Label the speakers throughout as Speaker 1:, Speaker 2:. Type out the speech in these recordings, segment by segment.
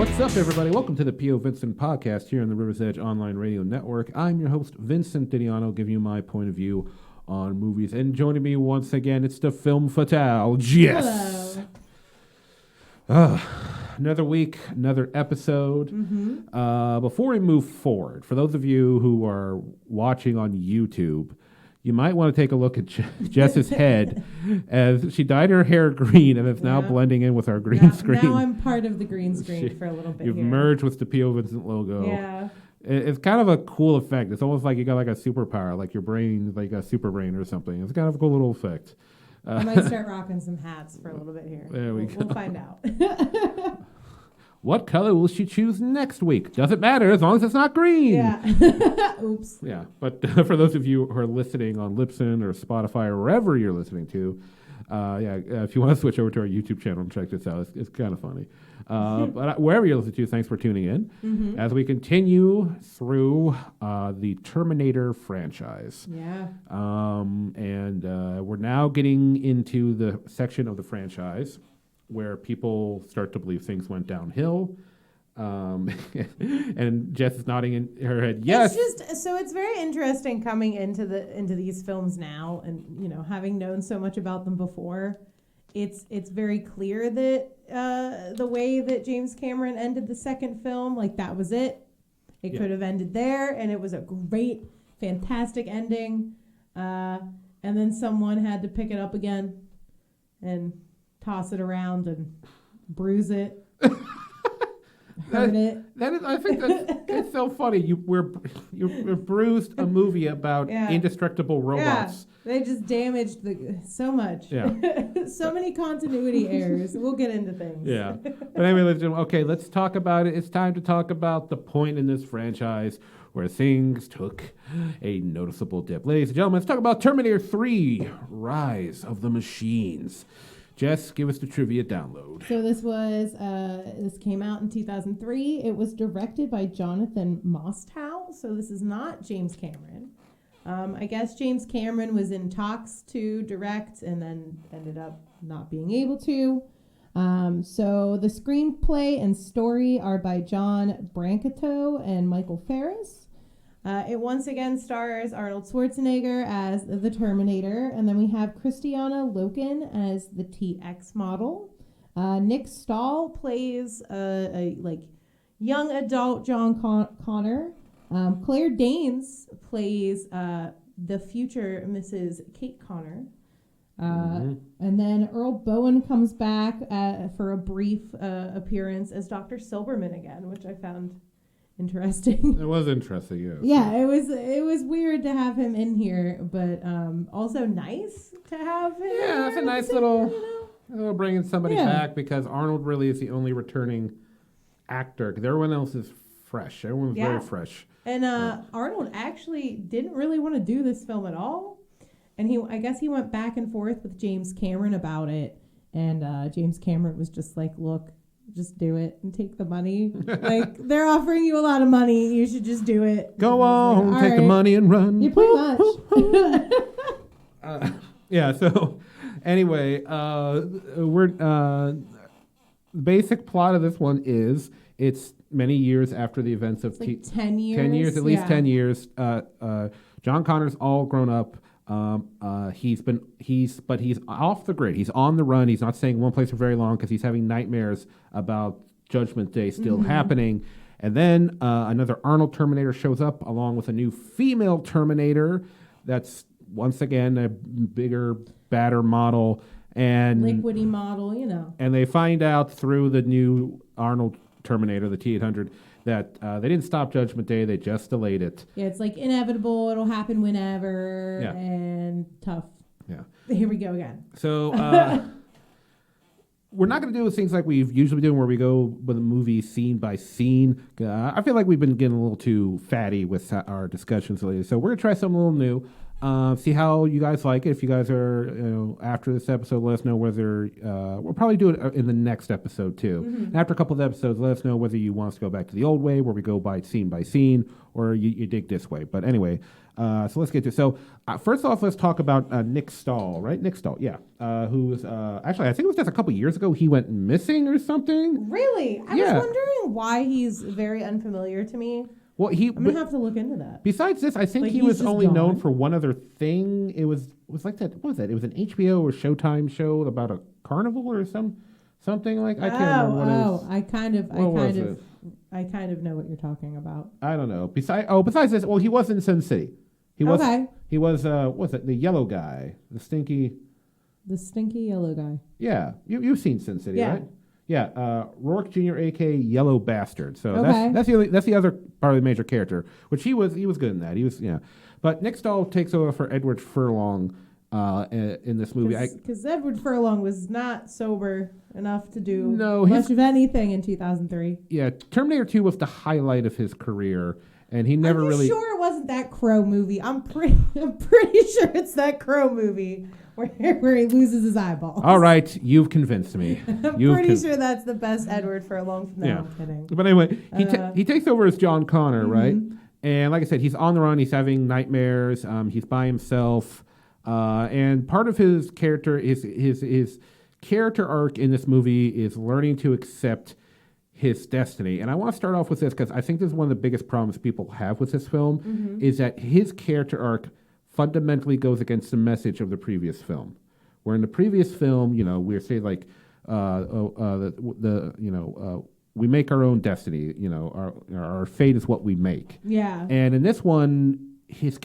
Speaker 1: What's up, everybody? Welcome to the POVincent podcast here on the River's Edge Online Radio Network. I'm your host, Vincent Didiano, giving you my point of view on movies. And joining me once again, it's the Film Fatale, Jess.
Speaker 2: Hello.
Speaker 1: Another week, another episode.
Speaker 2: Mm-hmm.
Speaker 1: Before we move forward, for those of you who are watching on YouTube, you might want to take a look at Jess's head as she dyed her hair green and it's now blending in with our green screen.
Speaker 2: Now I'm part of the green screen for a little bit.
Speaker 1: You've
Speaker 2: here.
Speaker 1: merged with the POVincent logo.
Speaker 2: Yeah.
Speaker 1: It's kind of a cool effect. It's almost like you got like a superpower, like your brain, like a super brain or something. It's kind of a cool little effect.
Speaker 2: I might start rocking some hats for a little bit here.
Speaker 1: There we go.
Speaker 2: We'll find out.
Speaker 1: What color will she choose next week? Doesn't matter as long as it's not green.
Speaker 2: Yeah. Oops.
Speaker 1: Yeah, but for those of you who are listening on Libsyn or Spotify or wherever you're listening to, if you want to switch over to our YouTube channel and check this out, it's kind of funny. But wherever you're listening to, thanks for tuning in as we continue through the Terminator franchise.
Speaker 2: Yeah.
Speaker 1: And we're now getting into the section of the franchise where people start to believe things went downhill. And Jess is nodding in her head. Yes.
Speaker 2: It's very interesting coming into these films now, and having known so much about them before. It's very clear that the way that James Cameron ended the second film, like that was it. It could have ended there, and it was a great, fantastic ending. And then someone had to pick it up again and toss it around and bruise it. Hurt it.
Speaker 1: I think it's so funny. You bruised a movie about indestructible robots.
Speaker 2: Yeah, they just damaged so much.
Speaker 1: Yeah.
Speaker 2: So many continuity errors. We'll get into things.
Speaker 1: Yeah. But anyway, let's talk about it. It's time to talk about the point in this franchise where things took a noticeable dip. Ladies and gentlemen, let's talk about Terminator 3, Rise of the Machines. Jess, give us the trivia download.
Speaker 2: So this came out in 2003. It was directed by Jonathan Mostow. So this is not James Cameron. I guess James Cameron was in talks to direct and then ended up not being able to. So the screenplay and story are by John Brancato and Michael Ferris. It once again stars Arnold Schwarzenegger as the Terminator, and then we have Christiana Loken as the TX model. Nick Stahl plays a young adult John Connor. Claire Danes plays the future Mrs. Kate Connor. And then Earl Bowen comes back for a brief appearance as Dr. Silberman again, which I found interesting.
Speaker 1: It was interesting, yes.
Speaker 2: Yeah, it was weird to have him in here, but also nice to have him.
Speaker 1: Yeah, that's a nice little bringing somebody back, because Arnold really is the only returning actor, because everyone else is fresh. Everyone's very fresh.
Speaker 2: And Arnold actually didn't really want to do this film at all, and I guess he went back and forth with James Cameron about it, and James Cameron was just like, look, just do it and take the money. Like, they're offering you a lot of money. You should just do it.
Speaker 1: Go on, take the money and run.
Speaker 2: Yeah, pretty much.
Speaker 1: So anyway, the basic plot of this one is it's many years after the events of
Speaker 2: 10 years.
Speaker 1: 10 years, at least 10 years. John Connor's all grown up. He's off the grid. He's on the run. He's not staying in one place for very long because he's having nightmares about Judgment Day still happening. And then another Arnold Terminator shows up along with a new female Terminator that's once again a bigger, badder model and
Speaker 2: liquidy model,
Speaker 1: And they find out through the new Arnold Terminator, the T-800, that they didn't stop Judgment Day, they just delayed it.
Speaker 2: Yeah, it's like inevitable, it'll happen whenever, and tough.
Speaker 1: Yeah.
Speaker 2: Here we go again.
Speaker 1: So we're not going to do things like we've usually doing where we go with a movie scene by scene. I feel like we've been getting a little too fatty with our discussions lately, so we're going to try something a little new. See how you guys like it. If you guys are, after this episode, let us know whether we'll probably do it in the next episode too. And after a couple of episodes, let us know whether you want us to go back to the old way, where we go by scene, or you dig this way. But anyway, so let's get to. So first off, let's talk about Nick Stahl, right? Nick Stahl, yeah. Who was actually, I think it was just a couple years ago. He went missing or something.
Speaker 2: Really? I was wondering why he's very unfamiliar to me.
Speaker 1: Well,
Speaker 2: I'm gonna have to look into that.
Speaker 1: Besides this, I think he was only known for one other thing. It was like that. What was that? It was an HBO or Showtime show about a carnival or something like. I can't remember what it was.
Speaker 2: I kind of know what you're talking about.
Speaker 1: I don't know. Besides this, well, he was in Sin City. He was. He was. What's it? The yellow guy, the stinky
Speaker 2: yellow guy.
Speaker 1: Yeah, you've seen Sin City, right? Yeah, Rourke Jr., a.k.a. Yellow Bastard. So that's the other part of the major character, which he was good in that. He was But Nick Stahl takes over for Edward Furlong in this movie.
Speaker 2: Because Edward Furlong was not sober enough to do much of anything in 2003.
Speaker 1: Yeah, Terminator 2 was the highlight of his career, and he never really.
Speaker 2: Sure, it wasn't that Crow movie. I'm pretty sure it's that Crow movie. Where he loses his eyeballs.
Speaker 1: All right, you've convinced me.
Speaker 2: I'm pretty sure that's the best Edward Furlong. No, I'm kidding.
Speaker 1: But anyway, he takes over as John Connor, right? And like I said, he's on the run. He's having nightmares. He's by himself. And part of his character is his character arc in this movie is learning to accept his destiny. And I want to start off with this because I think this is one of the biggest problems people have with this film is that his character arc fundamentally goes against the message of the previous film. Where in the previous film, we're saying like, we make our own destiny. Our fate is what we make.
Speaker 2: Yeah.
Speaker 1: And in this one, his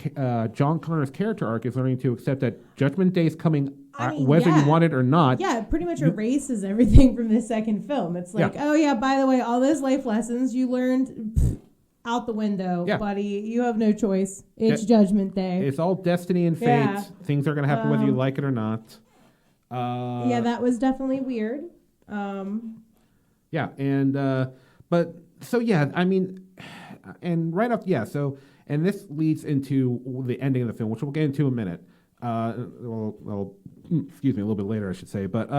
Speaker 1: John Connor's character arc is learning to accept that Judgment Day is coming, whether you want it or not.
Speaker 2: Yeah, it pretty much erases everything from the second film. It's like, by the way, all those life lessons you learned. Out the window, buddy. You have no choice. It's Judgment Day.
Speaker 1: It's all destiny and fate. Yeah. Things are going to happen whether you like it or not.
Speaker 2: That was definitely weird.
Speaker 1: And this leads into the ending of the film, which we'll get into in a minute. Excuse me, a little bit later, I should say. But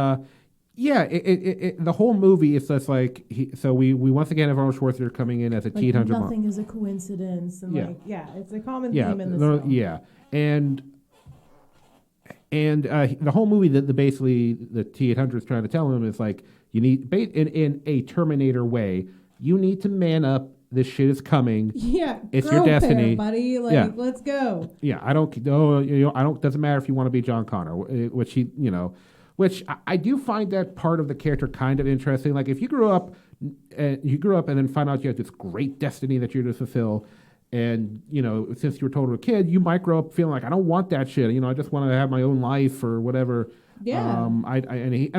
Speaker 1: the whole movie is just like we once again have Arnold Schwarzenegger coming in as a T-800.
Speaker 2: Nothing is a coincidence, and it's a common theme in this film.
Speaker 1: Yeah, and the whole movie that basically the T-800 is trying to tell him is like you need in a Terminator way. You need to man up. This shit is coming.
Speaker 2: Yeah,
Speaker 1: it's your destiny,
Speaker 2: buddy. Let's go.
Speaker 1: Yeah, I don't. Doesn't matter if you want to be John Connor, which he. Which I do find that part of the character kind of interesting. Like if you grew up and then find out you have this great destiny that you're to fulfill, and since you were told as a kid, you might grow up feeling like I don't want that shit. I just want to have my own life or whatever.
Speaker 2: Yeah.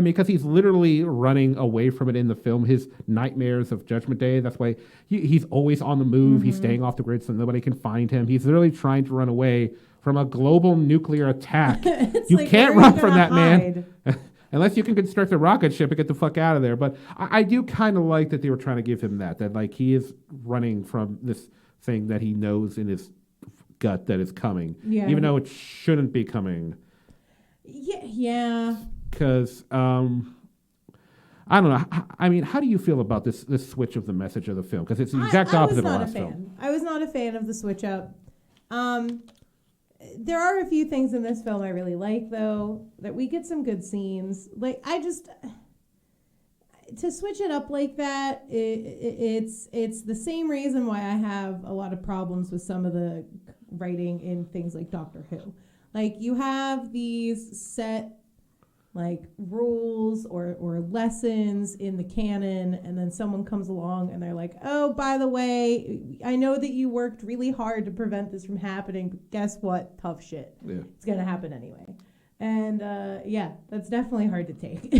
Speaker 1: Because he's literally running away from it in the film. His nightmares of Judgment Day. That's why he's always on the move. He's staying off the grid so nobody can find him. He's literally trying to run away from a global nuclear attack. You can't run from that, man. Unless you can construct a rocket ship and get the fuck out of there. But I do kind of like that they were trying to give him that like he is running from this thing that he knows in his gut that is coming. Yeah. Even though it shouldn't be coming.
Speaker 2: Yeah.
Speaker 1: Because, I don't know. I mean, how do you feel about this switch of the message of the film? Because it's the exact opposite of the last film.
Speaker 2: I was not a fan of the switch up. There are a few things in this film I really like, though, that we get some good scenes. Like, to switch it up like that, it's the same reason why I have a lot of problems with some of the writing in things like Doctor Who. Like, you have these set, like, rules or lessons in the canon, and then someone comes along and they're like, oh, by the way, I know that you worked really hard to prevent this from happening, but guess what? Tough shit. Yeah. It's going to happen anyway. And, that's definitely hard to take.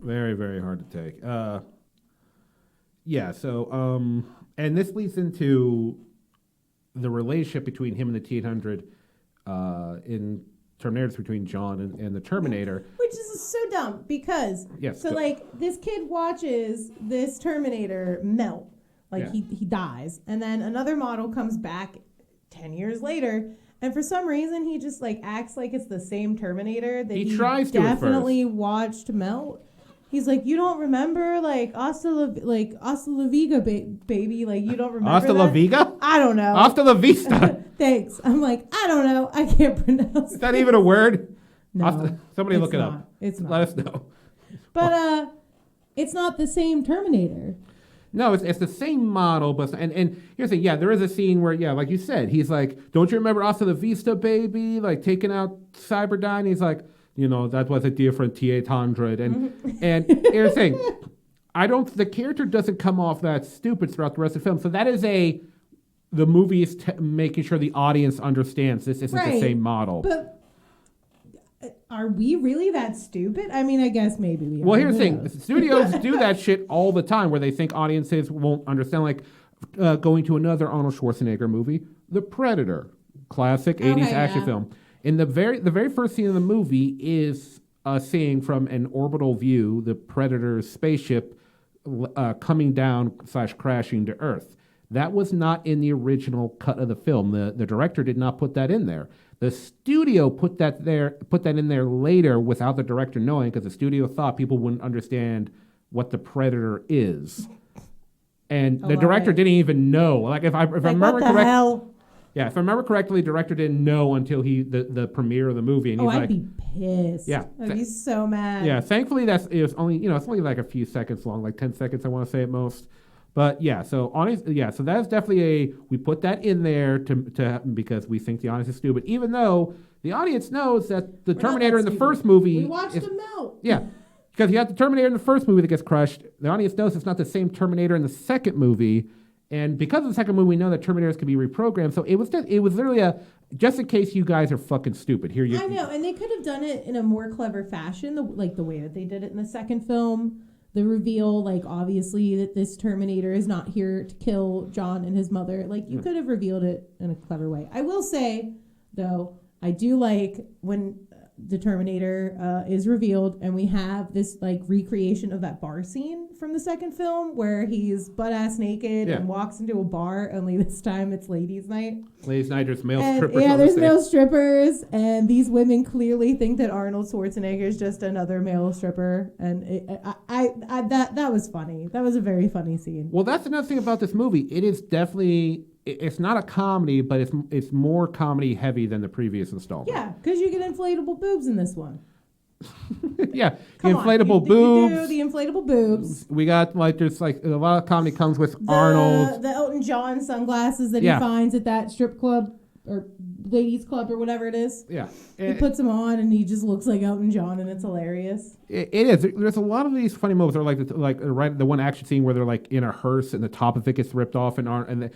Speaker 1: Very, very hard to take. And this leads into the relationship between him and the T-800 in Terminator, between John and the Terminator.
Speaker 2: Which is so dumb because, this kid watches this Terminator melt. He dies. And then another model comes back 10 years later And for some reason, he just like acts like it's the same Terminator that
Speaker 1: He tries to at
Speaker 2: definitely watched melt. He's like, you don't remember like Hasta la Viga, baby. Like you don't remember
Speaker 1: Hasta la
Speaker 2: that?
Speaker 1: Viga?
Speaker 2: I don't know.
Speaker 1: Hasta la vista.
Speaker 2: Thanks. I'm like, I don't know. I can't pronounce.
Speaker 1: Is that even a word?
Speaker 2: No.
Speaker 1: Somebody look it up.
Speaker 2: It's not.
Speaker 1: Let us know.
Speaker 2: But it's not the same Terminator.
Speaker 1: No, it's the same model, but and here's the thing. Yeah, there is a scene where like you said, he's like, "Don't you remember Hasta la Vista, baby?" Like taking out Cyberdyne. He's like, that was a different T-800, and here's the thing. The character doesn't come off that stupid throughout the rest of the film. So that is the movie is making sure the audience understands this isn't the same model.
Speaker 2: But are we really that stupid? I mean, I guess maybe we are.
Speaker 1: Well, here's the thing. Studios do that shit all the time where they think audiences won't understand. Like going to another Arnold Schwarzenegger movie, The Predator, classic 80s action film. In the very first scene of the movie is seeing from an orbital view the Predator's spaceship coming down / crashing to Earth. That was not in the original cut of the film. The director did not put that in there. The studio put that in there later without the director knowing, because the studio thought people wouldn't understand what the Predator is, and the director didn't even know. Like if I remember correctly, yeah, if I remember correctly, the director didn't know until the premiere of the movie, and he's
Speaker 2: I'd
Speaker 1: like,
Speaker 2: be pissed.
Speaker 1: Yeah,
Speaker 2: I'd be so mad.
Speaker 1: Yeah, thankfully it's only like a few seconds long, like 10 seconds, I want to say at most. But so that's definitely we put that in there to because we think the audience is stupid, even though the audience knows that the Terminator in the first movie.
Speaker 2: We watched him melt.
Speaker 1: Yeah, because you have the Terminator in the first movie that gets crushed. The audience knows it's not the same Terminator in the second movie, and because of the second movie, we know that Terminators can be reprogrammed. So it was literally just in case you guys are fucking stupid. Here you.
Speaker 2: I know, and they could have done it in a more clever fashion, the way that they did it in the second film. The reveal, like, obviously that this Terminator is not here to kill John and his mother. Like, you could have revealed it in a clever way. I will say, though, I do like when the Terminator is revealed and we have this, like, recreation of that bar scene from the second film where he's butt-ass naked and walks into a bar, only this time it's ladies' night.
Speaker 1: Ladies' night, there's male strippers.
Speaker 2: Yeah, there's male strippers, and these women clearly think that Arnold Schwarzenegger is just another male stripper, and that was funny. That was a very funny scene.
Speaker 1: Well, that's another thing about this movie. It is definitely, it's not a comedy, but it's more comedy heavy than the previous installment.
Speaker 2: Yeah, because you get inflatable boobs in this one.
Speaker 1: Yeah,
Speaker 2: inflatable
Speaker 1: boobs.
Speaker 2: You do the inflatable boobs.
Speaker 1: We got there's a lot of comedy comes with Arnold.
Speaker 2: The Elton John sunglasses that he finds at that strip club or ladies club or whatever it is.
Speaker 1: Yeah,
Speaker 2: he puts them on and he just looks like Elton John, and it's hilarious.
Speaker 1: It is. There's a lot of these funny moments. They're like the one action scene where they're like in a hearse and the top of it gets ripped off, and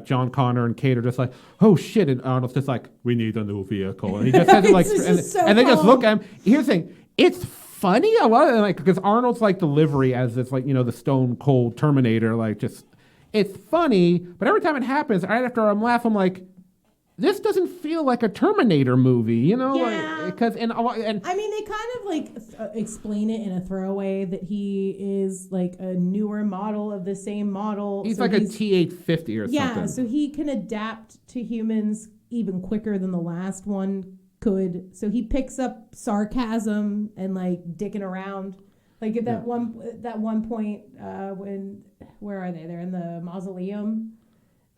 Speaker 1: John Connor and Kate are just like, oh shit, and Arnold's just like, we need a new vehicle, and he just has it like, and they just look at him. Here's the thing, it's funny a lot of because Arnold's like delivery as this the stone cold Terminator, it's funny, but every time it happens, right after I'm laughing, I'm like, this doesn't feel like a Terminator movie, because and I mean they kind of explain it in a throwaway that he is like a newer model of the same model. He's like a T-850 or something.
Speaker 2: Yeah, so he can adapt to humans even quicker than the last one could. So he picks up sarcasm and dicking around. Like at that one point where are they? They're in the mausoleum.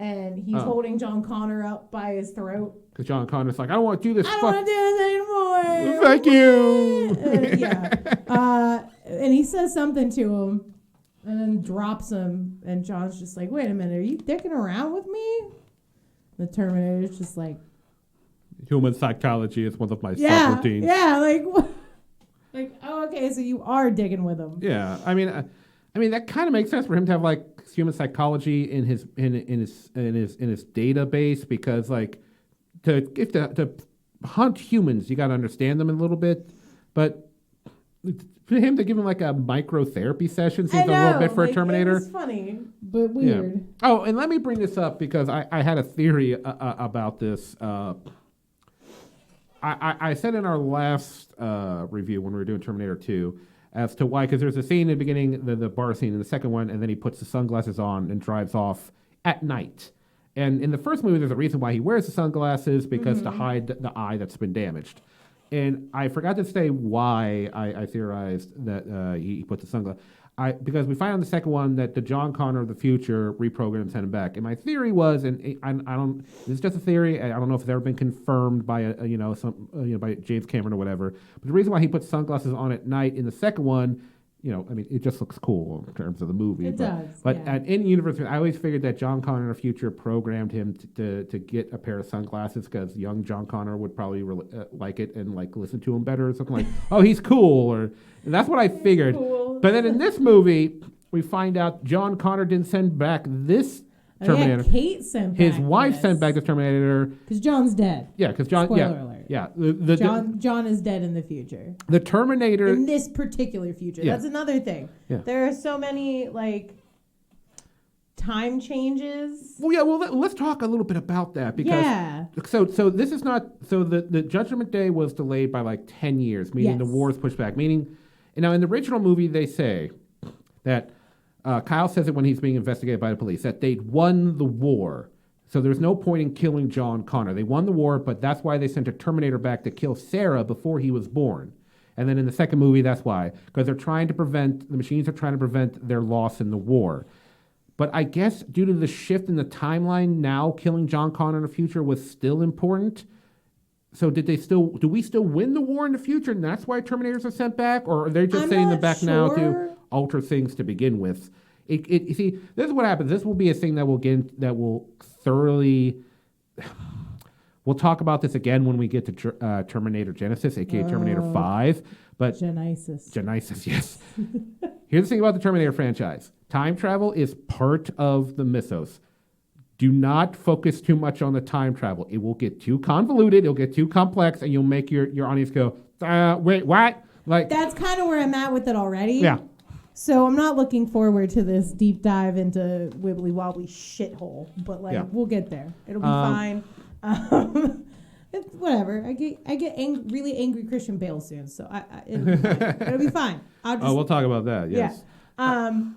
Speaker 2: And he's holding John Connor up by his throat.
Speaker 1: Because John Connor's like, I don't want to do this.
Speaker 2: I don't want to do
Speaker 1: this anymore.
Speaker 2: Thank you. And he says something to him and then drops him. And John's just like, wait a minute, are you dicking around with me? The Terminator's just like...
Speaker 1: Human psychology is one of my sub-routines.
Speaker 2: Yeah, oh, okay, so you are digging with him.
Speaker 1: Yeah, I mean, that kind of makes sense for him to have human psychology in his database, because to hunt humans you got to understand them a little bit, but for him to give him a microtherapy session seems a little bit for a Terminator.
Speaker 2: It's funny but weird.
Speaker 1: Yeah. Oh, and let me bring this up because I had a theory about this. I said in our last review when we were doing Terminator 2 as to why, because there's a scene in the beginning, the bar scene in the second one, and then he puts the sunglasses on and drives off at night. And in the first movie, there's a reason why he wears the sunglasses, because to hide the eye that's been damaged. And I forgot to say why I theorized that he put the sunglasses. Because we find on the second one that the John Connor of the future reprogrammed sent him back. And my theory was, and I don't, this is just a theory. I don't know if it's ever been confirmed by by James Cameron or whatever. But the reason why he put sunglasses on at night in the second one, I mean, it just looks cool in terms of the movie.
Speaker 2: It does.
Speaker 1: But
Speaker 2: yeah.
Speaker 1: in universe, I always figured that John Connor in the future programmed him to get a pair of sunglasses, because young John Connor would probably like it and like listen to him better or something like, oh, he's cool, and that's what I figured.
Speaker 2: Cool.
Speaker 1: But then in this movie, we find out John Connor didn't send back this Terminator.
Speaker 2: Kate sent back
Speaker 1: his wife sent back the Terminator.
Speaker 2: Because John's dead.
Speaker 1: Yeah, because John.
Speaker 2: Spoiler
Speaker 1: yeah,
Speaker 2: alert.
Speaker 1: yeah.
Speaker 2: John is dead in the future.
Speaker 1: The Terminator
Speaker 2: In this particular future.
Speaker 1: Yeah.
Speaker 2: That's another thing.
Speaker 1: Yeah.
Speaker 2: There are so many time changes.
Speaker 1: Well, yeah. Well, let's talk a little bit about that, because so this is not the Judgment Day was delayed by like 10 years, meaning the war is pushed back. Meaning, now in the original movie they say that Kyle says it when he's being investigated by the police that they'd won the war, so there's no point in killing John Connor. They won the war, but that's why they sent a Terminator back to kill Sarah before he was born. And then in the second movie, that's why, because the machines are trying to prevent their loss in the war. But I guess due to the shift in the timeline, now killing John Connor in the future was still important. So do we still win the war in the future, and that's why Terminators are sent back? Or are they just sending them back now to alter things to begin with? You see, this is what happens. This will be a thing that will thoroughly... We'll talk about this again when we get to Terminator Genesis, a.k.a. Terminator 5. But Genesis, yes. Here's the thing about the Terminator franchise. Time travel is part of the mythos. Do not focus too much on the time travel. It will get too convoluted, it'll get too complex, and you'll make your audience go, wait, what? Like,
Speaker 2: that's kind of where I'm at with it already.
Speaker 1: Yeah.
Speaker 2: So I'm not looking forward to this deep dive into wibbly wobbly shithole, but we'll get there. It'll be fine. It's whatever. I get really angry Christian Bale soon, so it'll be fine.
Speaker 1: We'll talk about that. Yes.
Speaker 2: Yeah.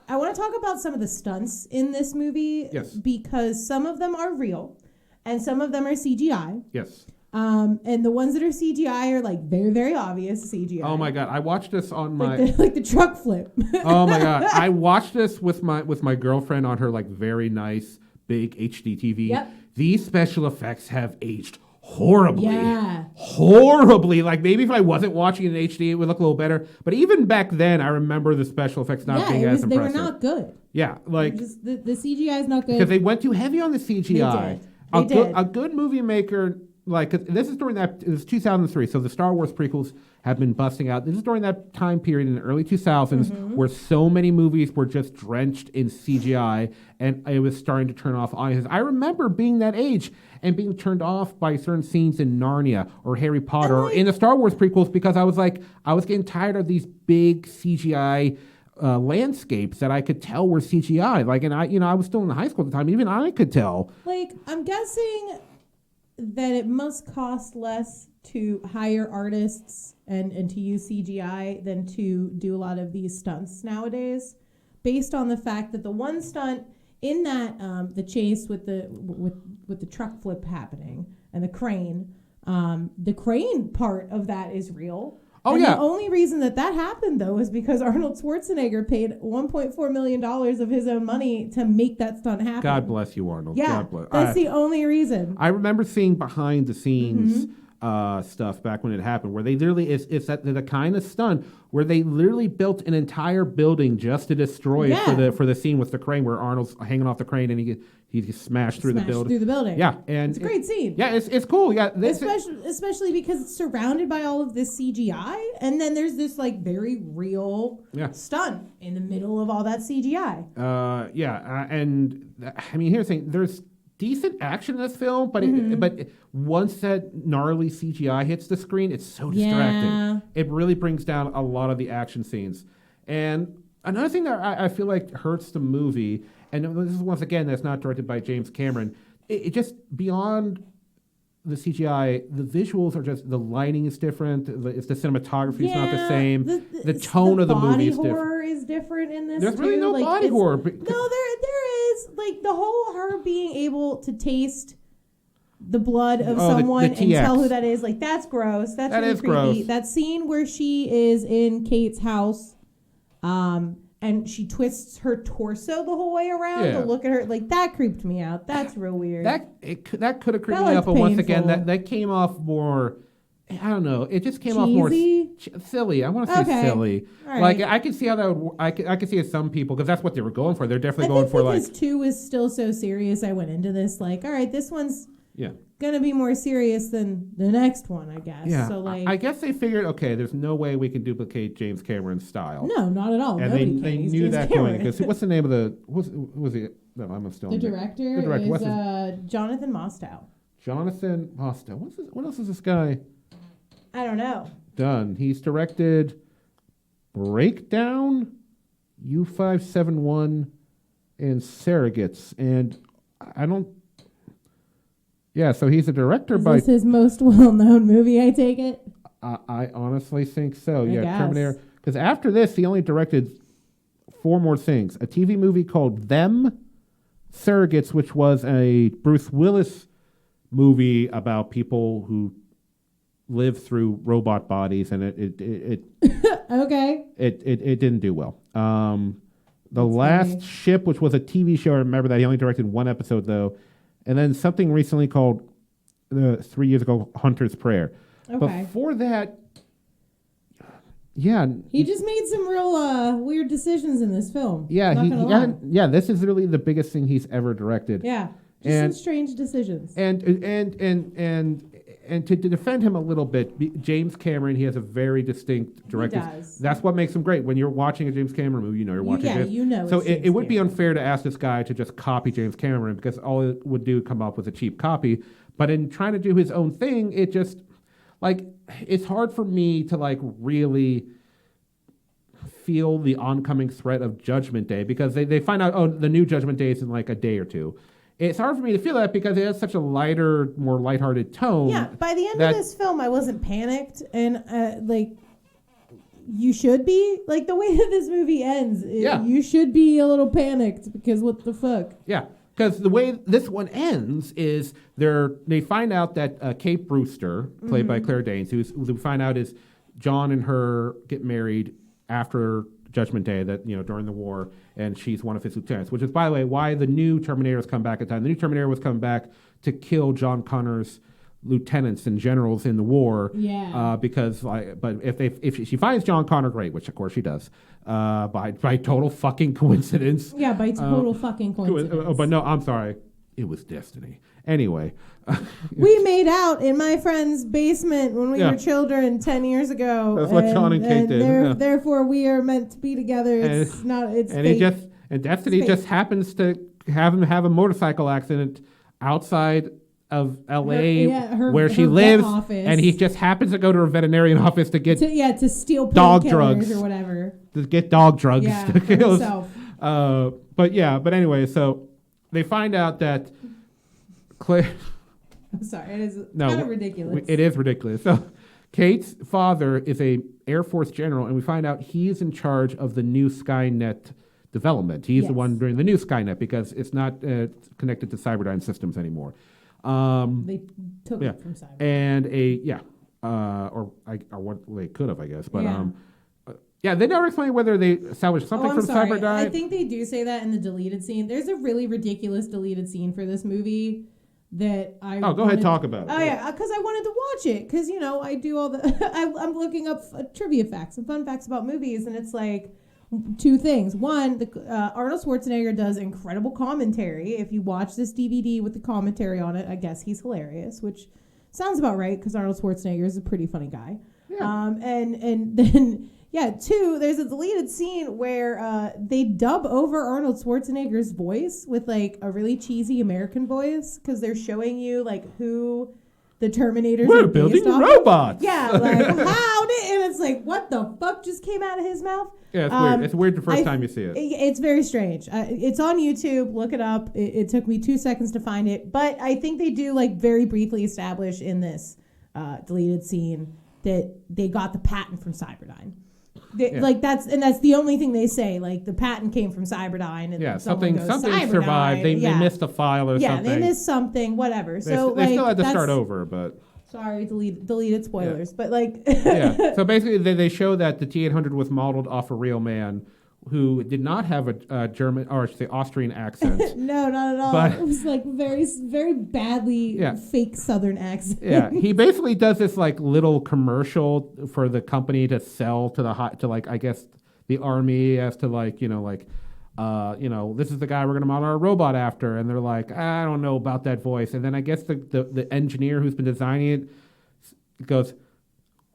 Speaker 2: I want to talk about some of the stunts in this movie.
Speaker 1: Yes.
Speaker 2: Because some of them are real, and some of them are CGI.
Speaker 1: Yes.
Speaker 2: And the ones that are CGI are like very, very obvious CGI.
Speaker 1: Oh my god! I watched this on my
Speaker 2: like the truck flip.
Speaker 1: Oh my god! I watched this with my girlfriend on her like very nice big HD TV.
Speaker 2: Yep.
Speaker 1: These special effects have aged horribly.
Speaker 2: Yeah.
Speaker 1: Horribly. Like maybe if I wasn't watching it in HD, it would look a little better. But even back then, I remember the special effects not being as impressive.
Speaker 2: They were not good.
Speaker 1: Yeah, like
Speaker 2: just, the CGI is not good
Speaker 1: because they went too heavy on the CGI.
Speaker 2: They did.
Speaker 1: A good movie maker. Like, this is during it was 2003, so the Star Wars prequels have been busting out. This is during that time period in the early 2000s where so many movies were just drenched in CGI, and it was starting to turn off audiences. I remember being that age and being turned off by certain scenes in Narnia or Harry Potter or in the Star Wars prequels because I was getting tired of these big CGI landscapes that I could tell were CGI. Like, and I was still in high school at the time. Even I could tell.
Speaker 2: Like, I'm guessing that it must cost less to hire artists and to use CGI than to do a lot of these stunts nowadays, based on the fact that the one stunt in that the chase with the truck flip happening and the crane part of that is real.
Speaker 1: Oh,
Speaker 2: and
Speaker 1: yeah.
Speaker 2: The only reason that happened, though, is because Arnold Schwarzenegger paid $1.4 million of his own money to make that stunt happen.
Speaker 1: God bless you, Arnold.
Speaker 2: Yeah,
Speaker 1: God bless.
Speaker 2: that's the only reason.
Speaker 1: I remember seeing behind the scenes stuff back when it happened, where they literally it's the kind of stunt where they literally built an entire building just to destroy it for the scene with the crane, where Arnold's hanging off the crane and he gets smashed through the building. Yeah, and
Speaker 2: it's a great scene.
Speaker 1: Yeah, it's cool. Yeah,
Speaker 2: especially because it's surrounded by all of this CGI, and then there's this like very real stunt in the middle of all that CGI.
Speaker 1: And I mean, here's the thing: there's decent action in this film, but but once that gnarly CGI hits the screen, it's so distracting.
Speaker 2: Yeah.
Speaker 1: It really brings down a lot of the action scenes. And another thing that I feel like hurts the movie, and this is once again that's not directed by James Cameron, it just beyond the CGI, the visuals are just, the lighting is different, it's the cinematography is not the same, the tone of the movie is different.
Speaker 2: Body horror is different in this.
Speaker 1: There's really no body horror.
Speaker 2: No, there is like the whole her being able to taste the blood of
Speaker 1: Oh,
Speaker 2: someone
Speaker 1: the
Speaker 2: and
Speaker 1: TX.
Speaker 2: tell who that is. Like, that's gross. That's
Speaker 1: That
Speaker 2: really
Speaker 1: is
Speaker 2: creepy.
Speaker 1: gross.
Speaker 2: That scene where she is in Kate's house, and she twists her torso the whole way around
Speaker 1: Yeah.
Speaker 2: to look at her. Like, that creeped me out. That's real weird.
Speaker 1: That could have creeped
Speaker 2: That
Speaker 1: me
Speaker 2: looked
Speaker 1: out, but once again,
Speaker 2: painful.
Speaker 1: that came off more. I don't know. It just came off more
Speaker 2: Cheesy?
Speaker 1: silly. I want to say
Speaker 2: Okay.
Speaker 1: silly.
Speaker 2: All
Speaker 1: Like
Speaker 2: right.
Speaker 1: I could see how that would. I could see as some people because that's what they were going for. They're
Speaker 2: I
Speaker 1: definitely
Speaker 2: think
Speaker 1: going for like
Speaker 2: because 2 was still so serious, I went into this like, all right, this one's
Speaker 1: yeah.
Speaker 2: gonna be more serious than the next one, I guess.
Speaker 1: Yeah,
Speaker 2: So like,
Speaker 1: I guess they figured, okay, there's no way we can duplicate James Cameron's style.
Speaker 2: no, not at all.
Speaker 1: And
Speaker 2: Nobody
Speaker 1: they
Speaker 2: can. He's
Speaker 1: knew
Speaker 2: James
Speaker 1: that
Speaker 2: Cameron.
Speaker 1: going because what's the name of the was it? No, I'm still
Speaker 2: The
Speaker 1: on there.
Speaker 2: director,
Speaker 1: The director. What's
Speaker 2: is Jonathan Mostow.
Speaker 1: Jonathan Mostow. What else has this guy
Speaker 2: I don't know.
Speaker 1: done? He's directed Breakdown, U571, and Surrogates, and I don't. Yeah, so he's a director
Speaker 2: Is
Speaker 1: by.
Speaker 2: this his most well-known movie? I take it.
Speaker 1: I honestly think so.
Speaker 2: I
Speaker 1: Yeah,
Speaker 2: guess.
Speaker 1: Terminator. Because after this, he only directed 4 more things: a TV movie called Them, Surrogates, which was a Bruce Willis movie about people who live through robot bodies, and it
Speaker 2: Okay.
Speaker 1: didn't do well. The
Speaker 2: That's
Speaker 1: Last
Speaker 2: funny.
Speaker 1: Ship, which was a TV show, I remember that he only directed 1 episode though, and then something recently called 3 years ago, Hunter's Prayer.
Speaker 2: Okay.
Speaker 1: Before that, yeah,
Speaker 2: He just made some real weird decisions in this film.
Speaker 1: yeah,
Speaker 2: Not
Speaker 1: he
Speaker 2: gonna lie.
Speaker 1: hasn't. Yeah, this is really the biggest thing he's ever directed.
Speaker 2: Yeah. Just
Speaker 1: And-
Speaker 2: some strange decisions.
Speaker 1: And to defend him a little bit, James Cameron, he has a very distinct director.
Speaker 2: does.
Speaker 1: That's what makes him great. When you're watching a James Cameron movie, you know you're watching
Speaker 2: yeah,
Speaker 1: James.
Speaker 2: you know.
Speaker 1: So
Speaker 2: it's
Speaker 1: it
Speaker 2: James
Speaker 1: would be
Speaker 2: Cameron.
Speaker 1: unfair to ask this guy to just copy James Cameron because all it would do come up was a cheap copy. But in trying to do his own thing, it just like it's hard for me to like really feel the oncoming threat of Judgment Day because they find out, oh, the new Judgment Day is in like a day or two. It's hard for me to feel that because it has such a lighter, more lighthearted tone.
Speaker 2: Yeah, by the end
Speaker 1: that-
Speaker 2: of this film, I wasn't panicked, and like, you should be. Like, the way that this movie ends,
Speaker 1: Yeah.
Speaker 2: you should be a little panicked because what the fuck?
Speaker 1: Yeah, because the way this one ends is they find out that Kate Brewster, played by Claire Danes, who we find out is John and her get married after Judgment Day, that during the war, and she's one of his lieutenants. Which is, by the way, why the new Terminators come back at the time. The new Terminator was coming back to kill John Connor's lieutenants and generals in the war.
Speaker 2: Yeah.
Speaker 1: Because but if she finds John Connor, great, which of course she does. By total fucking coincidence.
Speaker 2: Yeah, by total fucking coincidence.
Speaker 1: But no, I'm sorry. It was destiny. Anyway.
Speaker 2: We made out in my friend's basement when we
Speaker 1: Yeah.
Speaker 2: were children 10 years ago.
Speaker 1: That's what John and Kate did, yeah.
Speaker 2: Therefore, we are meant to be together. It's not. It's
Speaker 1: and
Speaker 2: fate.
Speaker 1: Destiny
Speaker 2: It's
Speaker 1: just
Speaker 2: fate.
Speaker 1: happens to have him have a motorcycle accident outside of L.A. where she
Speaker 2: her vet
Speaker 1: lives,
Speaker 2: office.
Speaker 1: and he just happens to go to a veterinarian office to get
Speaker 2: to steal
Speaker 1: dog
Speaker 2: painkillers
Speaker 1: drugs.
Speaker 2: or whatever.
Speaker 1: dog drugs.
Speaker 2: Yeah,
Speaker 1: to
Speaker 2: for
Speaker 1: kill us.
Speaker 2: himself.
Speaker 1: But anyway, so they find out that Claire.
Speaker 2: I'm sorry, it is
Speaker 1: No,
Speaker 2: kind of ridiculous.
Speaker 1: It is ridiculous. So Kate's father is a Air Force general, and we find out he's in charge of the new Skynet development. He's the
Speaker 2: Yes.
Speaker 1: one doing the new Skynet because it's not connected to Cyberdyne systems anymore.
Speaker 2: They took
Speaker 1: Yeah.
Speaker 2: it from Cyber.
Speaker 1: And or what they could have, I guess. But
Speaker 2: Yeah.
Speaker 1: yeah, they never explain whether they salvaged something
Speaker 2: I'm
Speaker 1: from
Speaker 2: sorry.
Speaker 1: Cyberdyne.
Speaker 2: I think they do say that in the deleted scene. There's a really ridiculous deleted scene for this movie that I.
Speaker 1: Go ahead, talk about it.
Speaker 2: Oh yeah, because I wanted to watch it because I do all the. I'm looking up trivia facts and fun facts about movies, and it's like 2 things. One, Arnold Schwarzenegger does incredible commentary. If you watch this DVD with the commentary on it, I guess he's hilarious, which sounds about right because Arnold Schwarzenegger is a pretty funny guy.
Speaker 1: Yeah.
Speaker 2: And then. Yeah, 2, there's a deleted scene where they dub over Arnold Schwarzenegger's voice with like a really cheesy American voice because they're showing you like who the Terminators
Speaker 1: We're
Speaker 2: are
Speaker 1: building
Speaker 2: based off of.
Speaker 1: robots.
Speaker 2: Yeah, like how did, and it's like what the fuck just came out of his mouth?
Speaker 1: Yeah, it's weird. It's weird the first time you see it.
Speaker 2: It's very strange. It's on YouTube. Look it up. It took me 2 seconds to find it, but I think they do like very briefly establish in this deleted scene that they got the patent from Cyberdyne. Like that's the only thing they say. Like the patent came from Cyberdyne, and
Speaker 1: something
Speaker 2: goes,
Speaker 1: survived. They missed a file or something.
Speaker 2: Yeah, they missed something. Whatever.
Speaker 1: They still had to start over, but.
Speaker 2: Sorry, deleted spoilers, but like.
Speaker 1: So basically, they show that the T-800 was modeled off a real man who did not have a German, or I should say Austrian accent.
Speaker 2: No, not at all. But it was like very, very badly fake Southern accent.
Speaker 1: Yeah, he basically does this like little commercial for the company to sell to I guess the army as to this is the guy we're gonna model our robot after, and they're like, I don't know about that voice, and then I guess the engineer who's been designing it goes,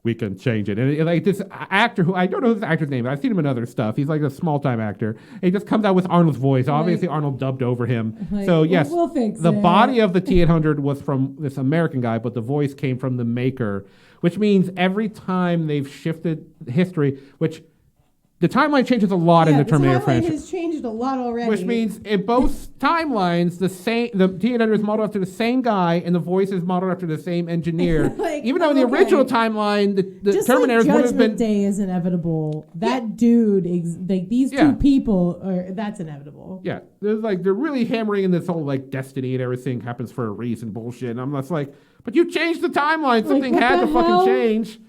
Speaker 1: we can change it. And like this actor who I don't know his actor's name, but I've seen him in other stuff. He's like a small time actor. And he just comes out with Arnold's voice. Obviously, Arnold dubbed over him. So yes,
Speaker 2: we'll fix
Speaker 1: the body of the T-800 was from this American guy, but the voice came from the maker, which means every time they've shifted history, which the timeline changes a lot in the Terminator franchise.
Speaker 2: The timeline has changed a lot already.
Speaker 1: Which means in both timelines, the T-800 is modeled after the same guy, and the voice is modeled after the same engineer. Even though in the original timeline, the Terminator would have been.
Speaker 2: Judgment Day is inevitable. That dude, these two people, that's inevitable.
Speaker 1: Yeah, they're really hammering in this whole like destiny and everything happens for a reason bullshit. And I'm just like, but you changed the timeline. Something had to fucking change.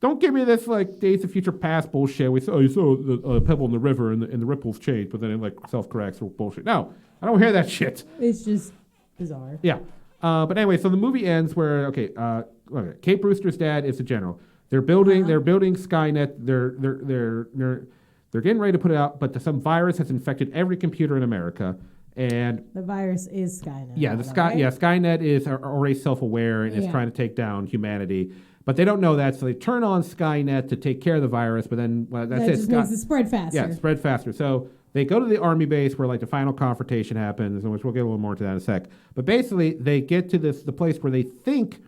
Speaker 1: Don't give me this like Days of Future Past bullshit. You saw the pebble in the river and the ripples change, but then it like self-corrects or bullshit. No, I don't hear that shit.
Speaker 2: It's just bizarre.
Speaker 1: Yeah, but anyway, so the movie ends where Kate Brewster's dad is the general. They're building Skynet. They're getting ready to put it out, but some virus has infected every computer in America. And
Speaker 2: the virus is Skynet.
Speaker 1: Yeah, Skynet is already self-aware and is trying to take down humanity. But they don't know that, so they turn on Skynet to take care of the virus, but then that's it.
Speaker 2: Just makes it spread faster.
Speaker 1: Yeah, spread faster. So they go to the army base where like the final confrontation happens, which we'll get a little more to that in a sec. But basically, they get to the place where they think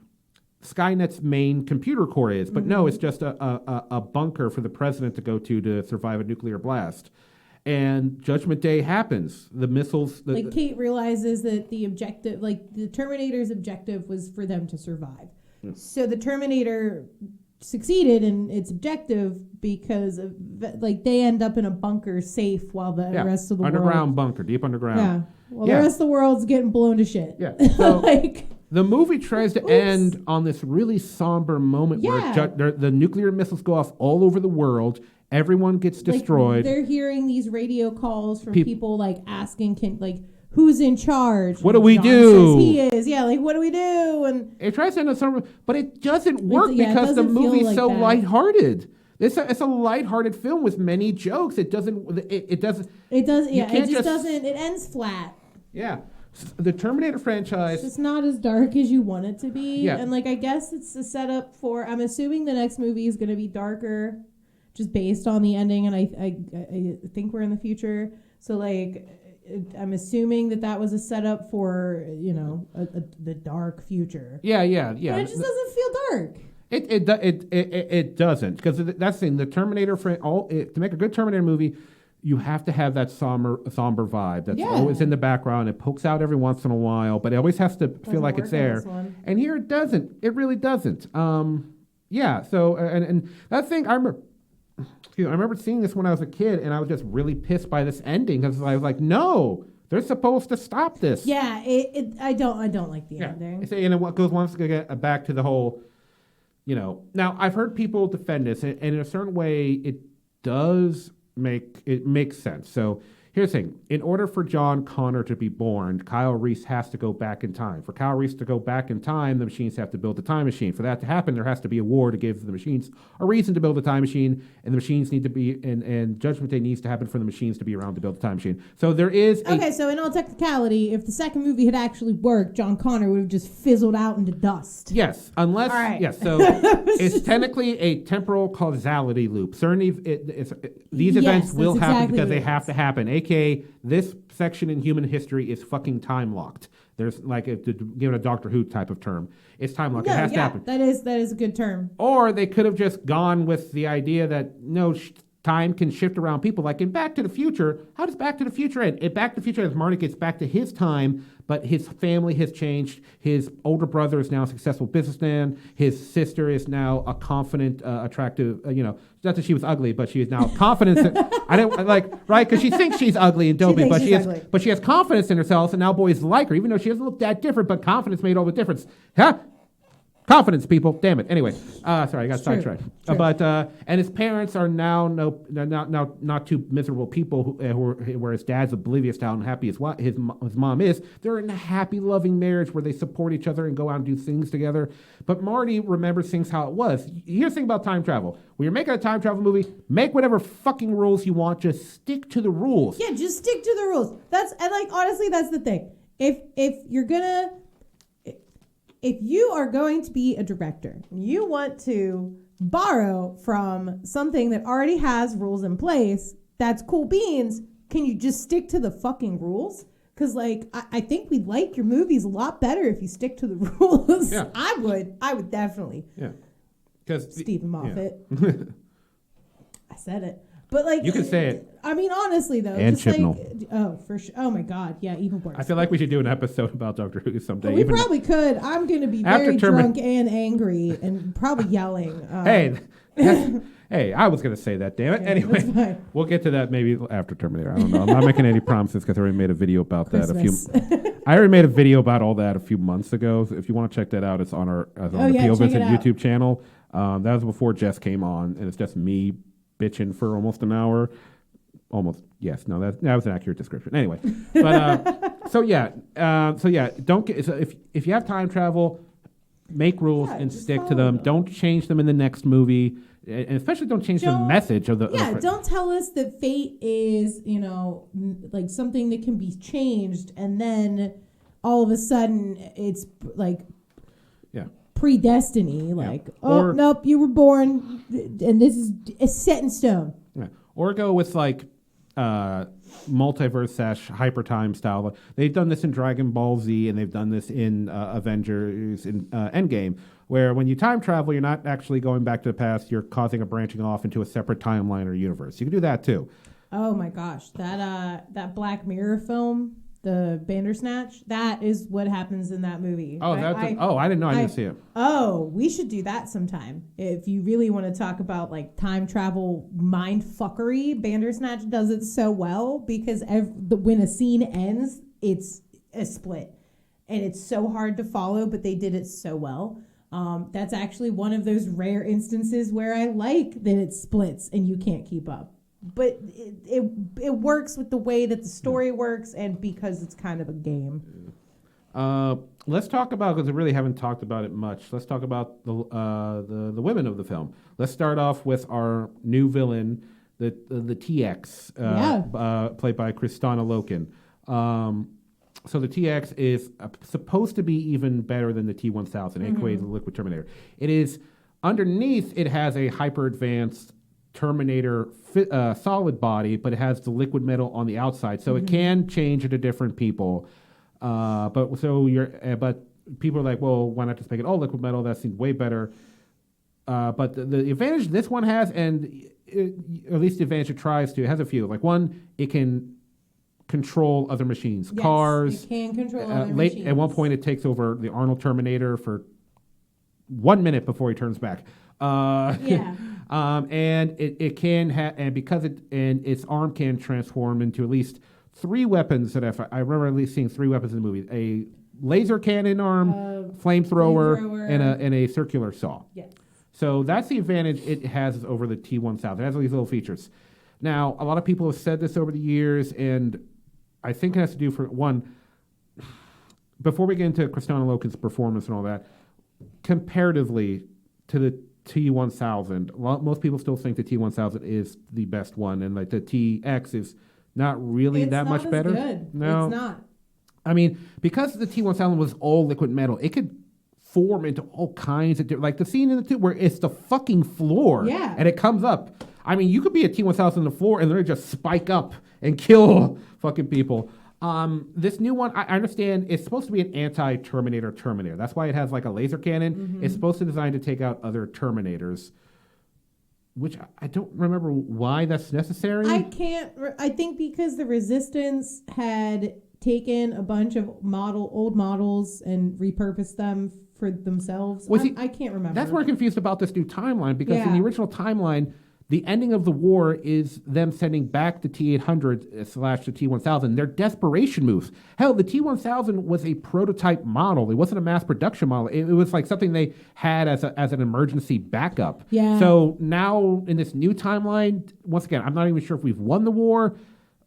Speaker 1: Skynet's main computer core is, but no, it's just a bunker for the president to go to survive a nuclear blast. And Judgment Day happens. The missiles...
Speaker 2: Kate realizes that the objective, the Terminator's objective was for them to survive. So the Terminator succeeded in its objective because of, they end up in a bunker safe while the rest of the
Speaker 1: underground bunker, deep underground.
Speaker 2: Yeah. Well, the rest of the world's getting blown to shit.
Speaker 1: Yeah. So the movie tries to end on this really somber moment where the nuclear missiles go off all over the world. Everyone gets destroyed.
Speaker 2: They're hearing these radio calls from people asking, who's in charge?
Speaker 1: What do we do?
Speaker 2: Says he is. Yeah, what do we do? And
Speaker 1: it tries to end on somber, but it doesn't work because the movie's so lighthearted. It's a lighthearted film with many jokes. It doesn't. It doesn't.
Speaker 2: It does. Yeah. It just doesn't. It ends flat.
Speaker 1: Yeah. The Terminator franchise.
Speaker 2: It's just not as dark as you want it to be.
Speaker 1: Yeah.
Speaker 2: And I guess it's a setup for. I'm assuming the next movie is going to be darker, just based on the ending. And I think we're in the future. So I'm assuming that was a setup for the dark future.
Speaker 1: Yeah.
Speaker 2: But it just doesn't feel dark.
Speaker 1: It doesn't, because that's the thing. The Terminator to make a good Terminator movie, you have to have that somber vibe that's always in the background. It pokes out every once in a while, but it always has to feel like it's there. And here it doesn't. It really doesn't. So and that thing I remember. I remember seeing this when I was a kid, and I was just really pissed by this ending because I was like, no, they're supposed to stop this.
Speaker 2: Yeah, I don't like the ending.
Speaker 1: And what goes once again back to the whole, Now I've heard people defend this, and in a certain way, it makes sense. So here's the thing: in order for John Connor to be born, Kyle Reese has to go back in time. For Kyle Reese to go back in time, the machines have to build a time machine. For that to happen, there has to be a war to give the machines a reason to build a time machine, and the machines need to be, and Judgment Day needs to happen for the machines to be around to build the time machine. So there is
Speaker 2: so in all technicality, if the second movie had actually worked, John Connor would have just fizzled out into dust.
Speaker 1: Yes, unless... All right. Yes, so it's technically a temporal causality loop. Certainly, these events will happen because they have to happen. AKA, this section in human history is fucking time locked. There's to give it a Doctor Who type of term. It's time locked. It has to happen.
Speaker 2: That is a good term.
Speaker 1: Or they could have just gone with the idea that no, time can shift around people. Like in Back to the Future, how does Back to the Future end? In Back to the Future, as Marty gets back to his time, but his family has changed. His older brother is now a successful businessman. His sister is now a confident, attractive, not that she was ugly, but she is now confident. I don't like, right? Because she thinks she's ugly and dopey, but she has confidence in herself, and now boys like her, even though she doesn't look that different, but confidence made all the difference. Huh? Confidence, people. Damn it. Anyway, sorry, I got sidetracked. And his parents are now not two miserable people where his dad's oblivious to how unhappy his mom is. They're in a happy, loving marriage where they support each other and go out and do things together. But Marty remembers things how it was. Here's the thing about time travel. When you're making a time travel movie, make whatever fucking rules you want. Just stick to the rules.
Speaker 2: Yeah, just stick to the rules. Honestly, that's the thing. If you are going to be a director, you want to borrow from something that already has rules in place, that's cool beans. Can you just stick to the fucking rules? Because, I think we'd like your movies a lot better if you stick to the rules.
Speaker 1: Yeah.
Speaker 2: I would definitely.
Speaker 1: Yeah. Because
Speaker 2: Stephen Moffat.
Speaker 1: Yeah.
Speaker 2: I said it. But
Speaker 1: you can say it.
Speaker 2: I mean, honestly though,
Speaker 1: and
Speaker 2: just
Speaker 1: Chibnall.
Speaker 2: for sure. Oh my God, yeah, even worse.
Speaker 1: I feel like we should do an episode about Doctor Who someday.
Speaker 2: We probably could. I'm going to be very drunk and angry and probably yelling.
Speaker 1: Hey, I was going to say that. Damn it. Anyway, we'll get to that maybe after Terminator. I don't know. I'm not making any promises because I already made a video about
Speaker 2: Christmas.
Speaker 1: that I already made a video about all that a few months ago. So if you want to check that out, it's on the POVincent YouTube channel. That was before Jess came on, and it's just me bitching for almost an hour. Almost, yes. No, that was an accurate description. Anyway, but don't get. So if you have time travel, make rules and stick to them. Don't change them in the next movie, and especially don't change the message of the.
Speaker 2: Yeah, don't tell us that fate is like something that can be changed, and then all of a sudden it's like.
Speaker 1: Yeah.
Speaker 2: Predestiny, nope, you were born, and this is set in stone.
Speaker 1: Yeah. Or go with multiverse / hyper time style. They've done this in Dragon Ball Z, and they've done this in Avengers in Endgame, where when you time travel, you're not actually going back to the past. You're causing a branching off into a separate timeline or universe. You can do that too.
Speaker 2: Oh my gosh, that Black Mirror film, the Bandersnatch, that is what happens in that movie.
Speaker 1: Oh, I didn't know. I didn't see it.
Speaker 2: Oh, we should do that sometime. If you really want to talk about time travel mind fuckery, Bandersnatch does it so well because when a scene ends, it's a split. And it's so hard to follow, but they did it so well. That's actually one of those rare instances where I like that it splits and you can't keep up. But it works with the way that the story works and because it's kind of a game.
Speaker 1: Let's talk about, because we really haven't talked about it much. Let's talk about the women of the film. Let's start off with our new villain, the TX, played by Kristana Loken. So the TX is supposed to be even better than the T-1000, aka the Liquid Terminator. It is underneath. It has a hyper advanced Terminator solid body, but it has the liquid metal on the outside, so it can change into different people. But people are like, well, why not just make it all liquid metal? That seems way better. But the advantage this one has, and at least the advantage it tries to, it has a few. Like one, it can control other machines, cars.
Speaker 2: It can control other machines.
Speaker 1: At one point, it takes over the Arnold Terminator for 1 minute before he turns back. And it can have, and because its arm can transform into at least 3 weapons that I remember at least seeing 3 weapons in the movie: a laser cannon arm, flamethrower, and a circular saw.
Speaker 2: Yes.
Speaker 1: So that's the advantage it has over the T-1000. It has all these little features. Now, a lot of people have said this over the years, and I think it has to do for one. Before we get into Kristana Loken's performance and all that, comparatively to the T-1000, most people still think the T-1000 is the best one, and the TX is not really that much better.
Speaker 2: Good.
Speaker 1: No,
Speaker 2: it's not.
Speaker 1: I mean, because the T-1000 was all liquid metal, it could form into all kinds of like the scene in the where it's the fucking floor, and it comes up. I mean, you could be a T-1000 on the floor and literally just spike up and kill fucking people. This new one, I understand it's supposed to be an anti-Terminator Terminator. That's why it has a laser cannon. It's supposed to be designed to take out other Terminators. which I don't remember why that's necessary.
Speaker 2: I think because the Resistance had taken a bunch of old models and repurposed them for themselves. I can't remember.
Speaker 1: That's where I'm confused about this new timeline, because in the original timeline, the ending of the war is them sending back the T-800 / the T-1000. They're desperation moves. Hell, the T-1000 was a prototype model. It wasn't a mass production model. It was like something they had as an emergency backup.
Speaker 2: Yeah.
Speaker 1: So now in this new timeline, once again, I'm not even sure if we've won the war,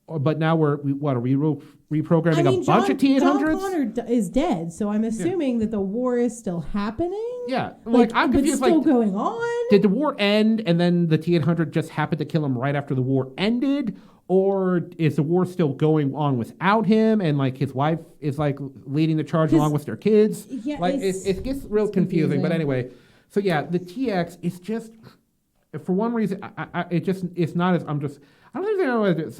Speaker 1: but now we're reprogramming a bunch of T-800s?
Speaker 2: John Connor is dead, so I'm assuming that the war is still happening.
Speaker 1: Yeah, I'm confused.
Speaker 2: It's still going on.
Speaker 1: Did the war end and then the T-800 just happened to kill him right after the war ended? Or is the war still going on without him, and like his wife is like leading the charge along with their kids?
Speaker 2: Yeah,
Speaker 1: like it gets real confusing. But anyway, so yeah, the TX is just, for one reason, it's not as, I don't even know how to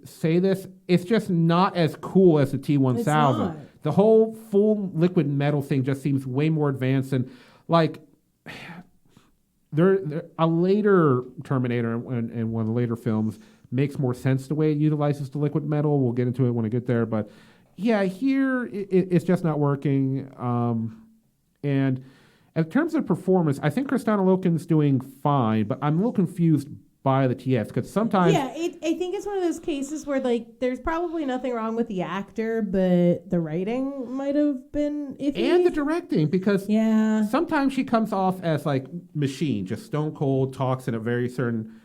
Speaker 1: say this. It's just not as cool as the T-1000. The whole full liquid metal thing just seems way more advanced, and like a later Terminator and one of the later films makes more sense the way it utilizes the liquid metal. We'll get into it when I get there, but yeah, here it's just not working. And in terms of performance, I think Kristanna Loken's doing fine, but I'm a little confused by the TX, because sometimes
Speaker 2: I think it's one of those cases where like there's probably nothing wrong with the actor, but the writing might have been iffy.
Speaker 1: And the directing, because sometimes she comes off as like machine, just stone cold, talks in a very certain,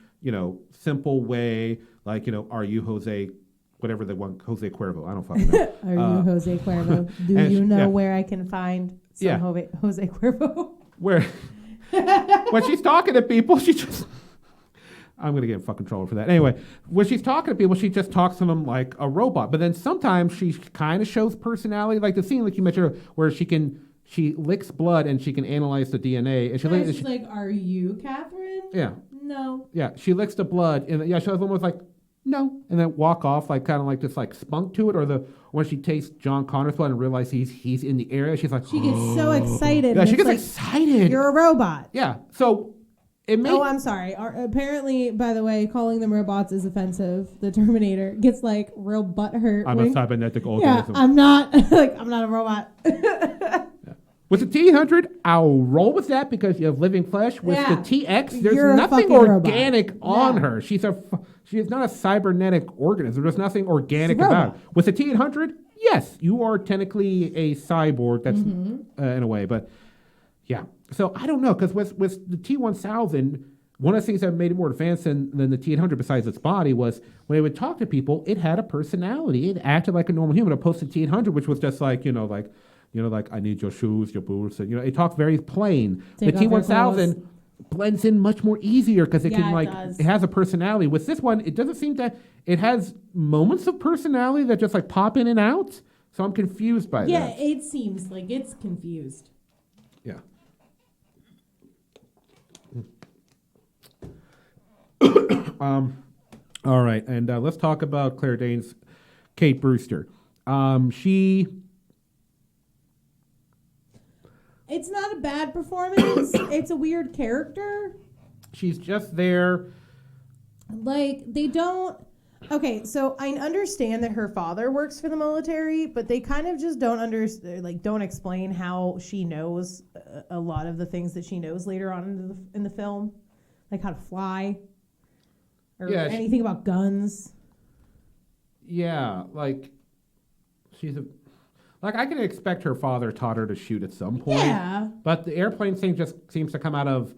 Speaker 1: simple way, like, are you Jose, whatever the one, Jose Cuervo, I don't fucking know.
Speaker 2: Are you Jose Cuervo? Do you know where I can find some Jose Cuervo?
Speaker 1: Where when she's talking to people, she just, I'm going to get in fucking trouble for that. Anyway, when she's talking to people, she just talks to them like a robot. But then sometimes she kind of shows personality, like the scene like you mentioned where she licks blood and she can analyze the DNA. And
Speaker 2: she's like, "Are you Catherine?"
Speaker 1: Yeah.
Speaker 2: No.
Speaker 1: Yeah, she licks the blood, and she was almost like, "No," and then walk off, like kind of like this, like spunk to it. Or when she tastes John Connor's blood and realizes he's in the area, she's like,
Speaker 2: she gets so excited.
Speaker 1: Yeah, she gets excited.
Speaker 2: You're a robot.
Speaker 1: Yeah, so.
Speaker 2: I'm sorry. Apparently, by the way, calling them robots is offensive. The Terminator gets like real butthurt.
Speaker 1: I'm a cybernetic organism.
Speaker 2: Yeah, I'm not a robot.
Speaker 1: With the T-800, I'll roll with that because you have living flesh. With the TX, there's nothing organic on her. She is not a cybernetic organism. There's nothing organic about her. With the T-800, yes, you are technically a cyborg. That's in a way, but yeah. So I don't know, because with the T-1000, one of the things that made it more advanced than the T-800, besides its body, was when it would talk to people, it had a personality. It acted like a normal human, opposed to T-800, which was just like, like I need your shoes, your boots, and it talked very plain. The T-1000 blends in much more easier because it has a personality. With this one, it doesn't seem that it has moments of personality that just like pop in and out. So I'm confused by that.
Speaker 2: Yeah, it seems like it's confused.
Speaker 1: Yeah. All right, and let's talk about Claire Danes' Kate Brewster.
Speaker 2: It's not a bad performance. It's a weird character.
Speaker 1: She's just there.
Speaker 2: Like, they don't... Okay, so I understand that her father works for the military, but they kind of just don't explain how she knows a lot of the things that she knows later on in the film. Like how to fly. Or anything about guns.
Speaker 1: Yeah, like I can expect her father taught her to shoot at some point.
Speaker 2: Yeah.
Speaker 1: But the airplane thing just seems to come out of,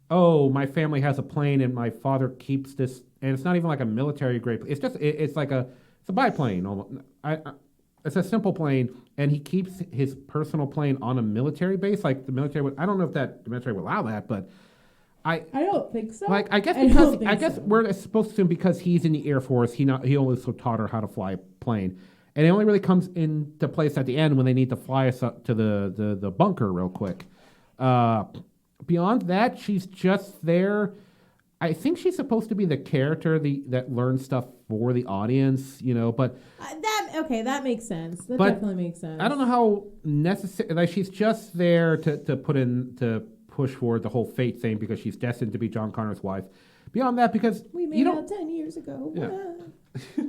Speaker 1: my family has a plane and my father keeps this, and it's not even like a military grade. It's just it's a biplane almost. It's a simple plane, and he keeps his personal plane on a military base. Like the military would, I don't know if the military would allow that, but. I
Speaker 2: don't think so.
Speaker 1: Like I guess we're supposed to assume because he's in the Air Force, he also taught her how to fly a plane, and it only really comes into place at the end when they need to fly us up to the bunker real quick. Beyond that, she's just there. I think she's supposed to be the character that learns stuff for the audience, But
Speaker 2: that makes sense. That definitely makes sense.
Speaker 1: I don't know how necessary. Like she's just there to put push forward the whole fate thing because she's destined to be John Connor's wife. Beyond that, because
Speaker 2: we made out 10 years ago.
Speaker 1: Yeah.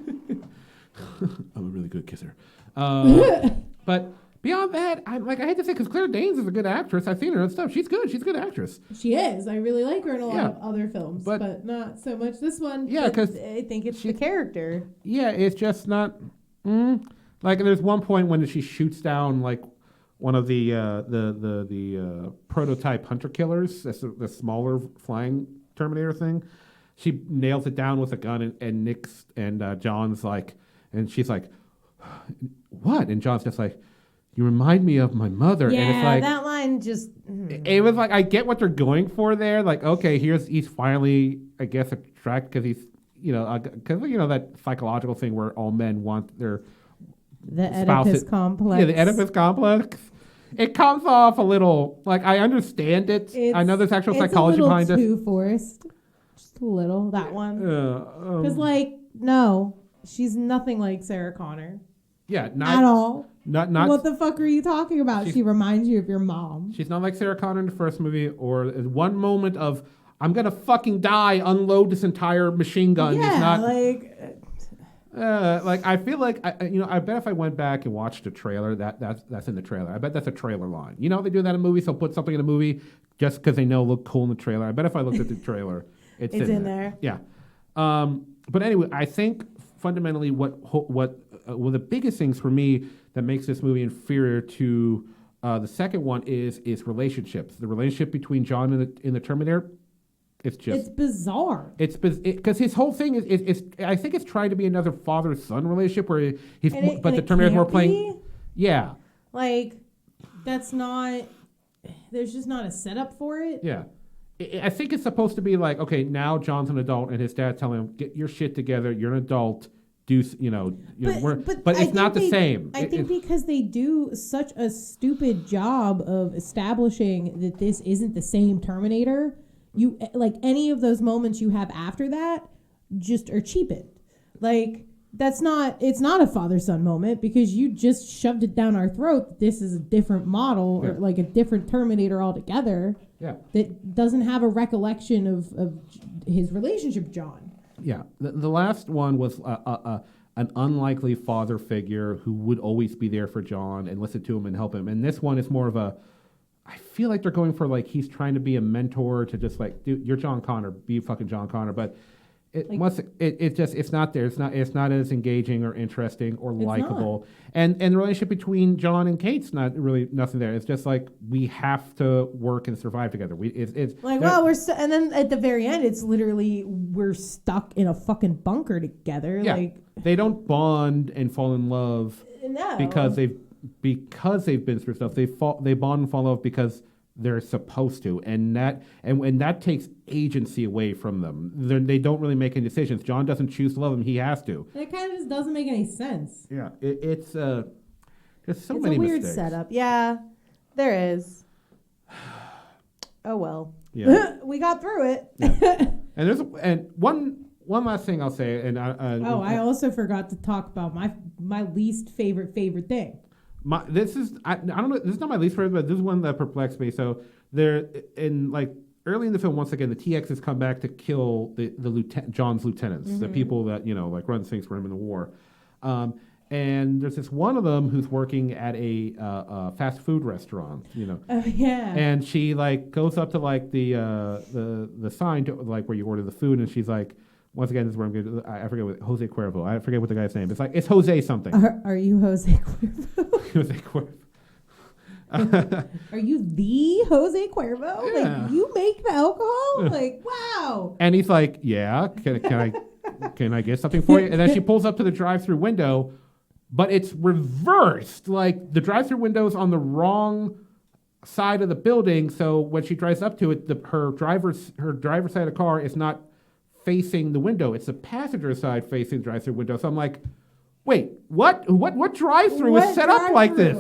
Speaker 1: I'm a really good kisser. But beyond that, I hate to say, because Claire Danes is a good actress. I've seen her and stuff. She's good. She's a good actress.
Speaker 2: She is. I really like her in a lot of other films, but not so much this one.
Speaker 1: Yeah, because
Speaker 2: I think it's the character.
Speaker 1: Yeah, it's just not. Like, there's one point when she shoots down like one of the prototype hunter killers, the smaller flying Terminator thing. She nails it down with a gun, and Nick's and John's like, and she's like, "What?" And John's just like, "You remind me of my mother."
Speaker 2: Yeah,
Speaker 1: and it's like,
Speaker 2: that line just.
Speaker 1: It was like, I get what they're going for there. Like, okay, he's finally, I guess, attracted because he's, that psychological thing where all men want their
Speaker 2: the Oedipus complex.
Speaker 1: Yeah, the Oedipus complex. It comes off a little like, I understand it. I know there's actual psychology behind it.
Speaker 2: It's a little too forced. Just a little, that one. Because no, she's nothing like Sarah Connor.
Speaker 1: Yeah, not
Speaker 2: at all.
Speaker 1: Not.
Speaker 2: What the fuck are you talking about? She reminds you of your mom.
Speaker 1: She's not like Sarah Connor in the first movie, or one moment of, I'm gonna fucking die, unload this entire machine gun.
Speaker 2: Yeah,
Speaker 1: it's not
Speaker 2: like.
Speaker 1: I feel like I bet if I went back and watched the trailer, that's in the trailer. I bet that's a trailer line. You know, they do that in movies. They'll put something in a movie just because they know it'll look cool in the trailer. I bet if I looked at the trailer, it's in there. Yeah. But anyway, I think fundamentally what one of the biggest things for me that makes this movie inferior to the second one is relationships. The relationship between John and the Terminator. It's bizarre. It's because his whole thing is I think it's trying to be another father-son relationship where the Terminator's more playing. Yeah.
Speaker 2: Like, that's not. There's just not a setup for it.
Speaker 1: Yeah. I think it's supposed to be like, okay, now John's an adult and his dad telling him, get your shit together. You're an adult. But it's not the same.
Speaker 2: I think because they do such a stupid job of establishing that this isn't the same Terminator. You like any of those moments you have after that just are cheapened. Like, it's not a father-son moment because you just shoved it down our throat. This is a different model or like a different Terminator altogether.
Speaker 1: Yeah.
Speaker 2: That doesn't have a recollection of his relationship with John.
Speaker 1: Yeah. The last one was an unlikely father figure who would always be there for John and listen to him and help him. And this one is more of I feel like they're going for like he's trying to be a mentor to just like, dude, you're John Connor, be fucking John Connor. But it's not there. It's not as engaging or interesting or likable. And the relationship between John and Kate's not really nothing there. It's just like we have to work and survive together. It's like,
Speaker 2: well, and then at the very end, it's literally we're stuck in a fucking bunker together. Yeah, like
Speaker 1: they don't bond and fall in love because they've been through stuff. They bond and fall in love because they're supposed to, and that takes agency away from them. They don't really make any decisions. John doesn't choose to love him; he has to.
Speaker 2: It kind of just doesn't make any sense.
Speaker 1: Yeah, it's there's so
Speaker 2: it's
Speaker 1: many
Speaker 2: a weird
Speaker 1: mistakes.
Speaker 2: setup. Yeah, there is. Oh well.
Speaker 1: Yeah,
Speaker 2: we got through it.
Speaker 1: Yeah. And one last thing I'll say, and
Speaker 2: I also forgot to talk about my least favorite thing.
Speaker 1: This is I don't know. This is not my least favorite, but this is one that perplexed me. So they're in like early in the film. Once again, the TXs come back to kill John's lieutenants, the people that like run things for him in the war. And there's this one of them who's working at a fast food restaurant.
Speaker 2: Oh yeah.
Speaker 1: And she like goes up to like the sign to like where you order the food, and she's like. Once again, this is where I'm going to... I forget what... Jose Cuervo. I forget what the guy's name is. It's Jose something.
Speaker 2: Are you Jose Cuervo?
Speaker 1: Jose Cuervo.
Speaker 2: Are you the Jose Cuervo?
Speaker 1: Yeah.
Speaker 2: Like, you make the alcohol? Like, wow.
Speaker 1: And he's like, yeah, can I get something for you? And then she pulls up to the drive-through window, but it's reversed. Like, the drive-through window's on the wrong side of the building, so when she drives up to it, her driver's side of the car is not... facing the window. It's the passenger side facing the drive-through window. So I'm like, wait, what drive-through is set up like this?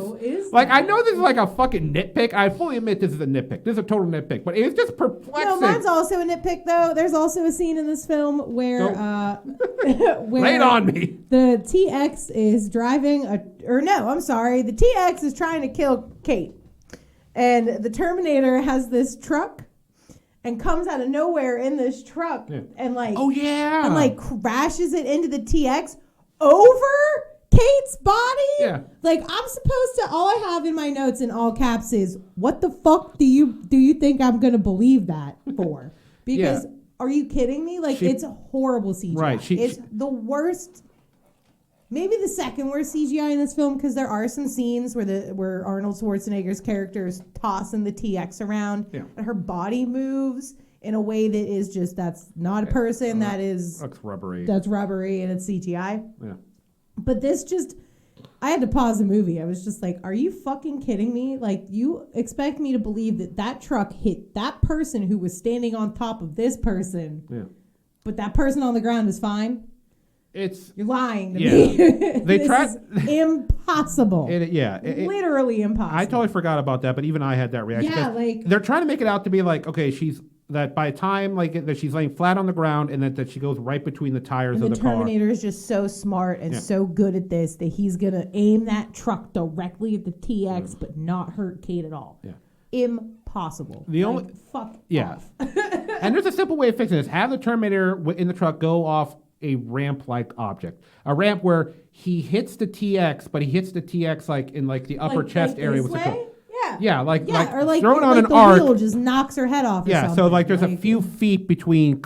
Speaker 1: Like, I know this is like a fucking nitpick. I fully admit this is a nitpick. This is a total nitpick, but it's just perplexing.
Speaker 2: No, mine's also a nitpick though. There's also a scene in this film where where
Speaker 1: lay it on me.
Speaker 2: The TX is driving the TX is trying to kill Kate. And the Terminator has this truck and comes out of nowhere in this truck and like,
Speaker 1: oh yeah,
Speaker 2: and like crashes it into the TX over Kate's body.
Speaker 1: Yeah.
Speaker 2: Like I'm supposed to, all I have in my notes in all caps is, what the fuck do you think I'm going to believe that for? Because are you kidding me? Like it's a horrible CGI.
Speaker 1: Right.
Speaker 2: It's the worst. Maybe the second worst CGI in this film, because there are some scenes where Arnold Schwarzenegger's character is tossing the TX around and her body moves in a way that is just, that's not a person, that's
Speaker 1: rubbery.
Speaker 2: That's rubbery and it's CGI.
Speaker 1: Yeah.
Speaker 2: But this just, I had to pause the movie. I was just like, are you fucking kidding me? Like, you expect me to believe that truck hit that person who was standing on top of this person, but that person on the ground is fine? You're lying to me.
Speaker 1: They tried.
Speaker 2: Impossible. Literally impossible.
Speaker 1: I totally forgot about that, but even I had that reaction.
Speaker 2: Yeah, like
Speaker 1: they're trying to make it out to be like, okay, that by the time like that she's laying flat on the ground, and that she goes right between the tires of the car.
Speaker 2: The Terminator is just so smart and so good at this that he's gonna aim that truck directly at the TX, but not hurt Kate at all. Yeah. Impossible.
Speaker 1: The only
Speaker 2: fuck off.
Speaker 1: And there's a simple way of fixing this: have the Terminator in the truck go off a ramp-like object, a ramp where he hits the TX, but he hits the TX like in like the upper chest area.
Speaker 2: This way?
Speaker 1: Yeah,
Speaker 2: or like
Speaker 1: throw it on
Speaker 2: like
Speaker 1: an
Speaker 2: the
Speaker 1: arc.
Speaker 2: wheel just knocks her head off.
Speaker 1: Yeah, so like there's a few feet between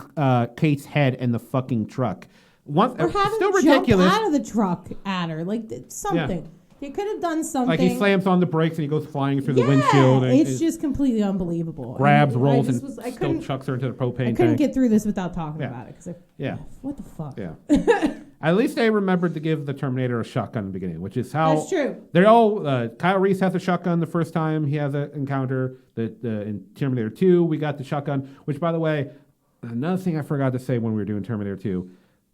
Speaker 1: Kate's head and the fucking truck.
Speaker 2: Or have
Speaker 1: still
Speaker 2: him
Speaker 1: ridiculous.
Speaker 2: Jump out of the truck at her, like something. Yeah. They could have done something.
Speaker 1: Like he slams on the brakes and he goes flying through the windshield. And
Speaker 2: it's just completely unbelievable.
Speaker 1: Grabs, rolls, and still chucks her into the propane tank.
Speaker 2: I couldn't get through this without talking about it. What the fuck?
Speaker 1: Yeah. At least they remembered to give the Terminator a shotgun in the beginning, which is how...
Speaker 2: That's true.
Speaker 1: They're all... Kyle Reese has a shotgun the first time he has an encounter. In Terminator 2, we got the shotgun, which, by the way, another thing I forgot to say when we were doing Terminator 2,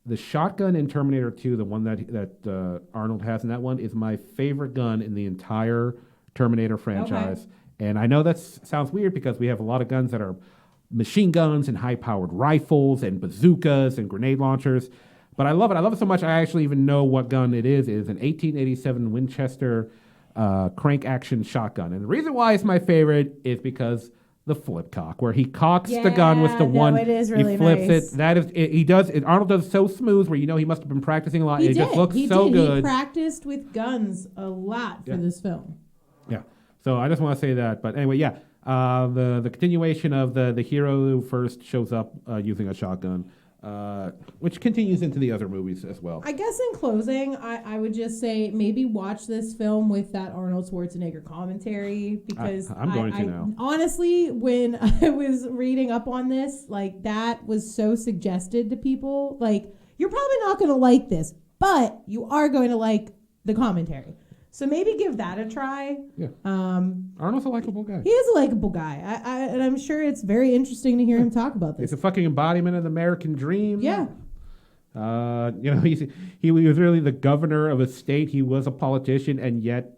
Speaker 1: the shotgun in Terminator 2, the one that Arnold has in that one, is my favorite gun in the entire Terminator franchise. Okay. And I know that sounds weird because we have a lot of guns that are machine guns and high-powered rifles and bazookas and grenade launchers. But I love it. I love it so much I actually even know what gun it is. It is an 1887 Winchester crank action shotgun. And the reason why it's my favorite is because the flip cock, where he cocks the gun with the one.
Speaker 2: It is really
Speaker 1: he flips
Speaker 2: nice.
Speaker 1: it. That is, he does it. Arnold does it so smooth where he must have been practicing a lot. It just looks so good.
Speaker 2: He practiced with guns a lot for this film.
Speaker 1: Yeah. So I just want to say that. But anyway, the continuation of the hero who first shows up using a shotgun. Which continues into the other movies as well.
Speaker 2: I guess in closing, I would just say maybe watch this film with that Arnold Schwarzenegger commentary, because
Speaker 1: I'm going to now.
Speaker 2: Honestly, when I was reading up on this, like that was so suggested to people. Like, you're probably not going to like this, but you are going to like the commentary. So maybe give that a try.
Speaker 1: Yeah. Arnold's a likable guy.
Speaker 2: He is a likable guy. And I'm sure it's very interesting to hear him talk about this.
Speaker 1: He's a fucking embodiment of the American dream.
Speaker 2: Yeah.
Speaker 1: He was really the governor of a state. He was a politician, and yet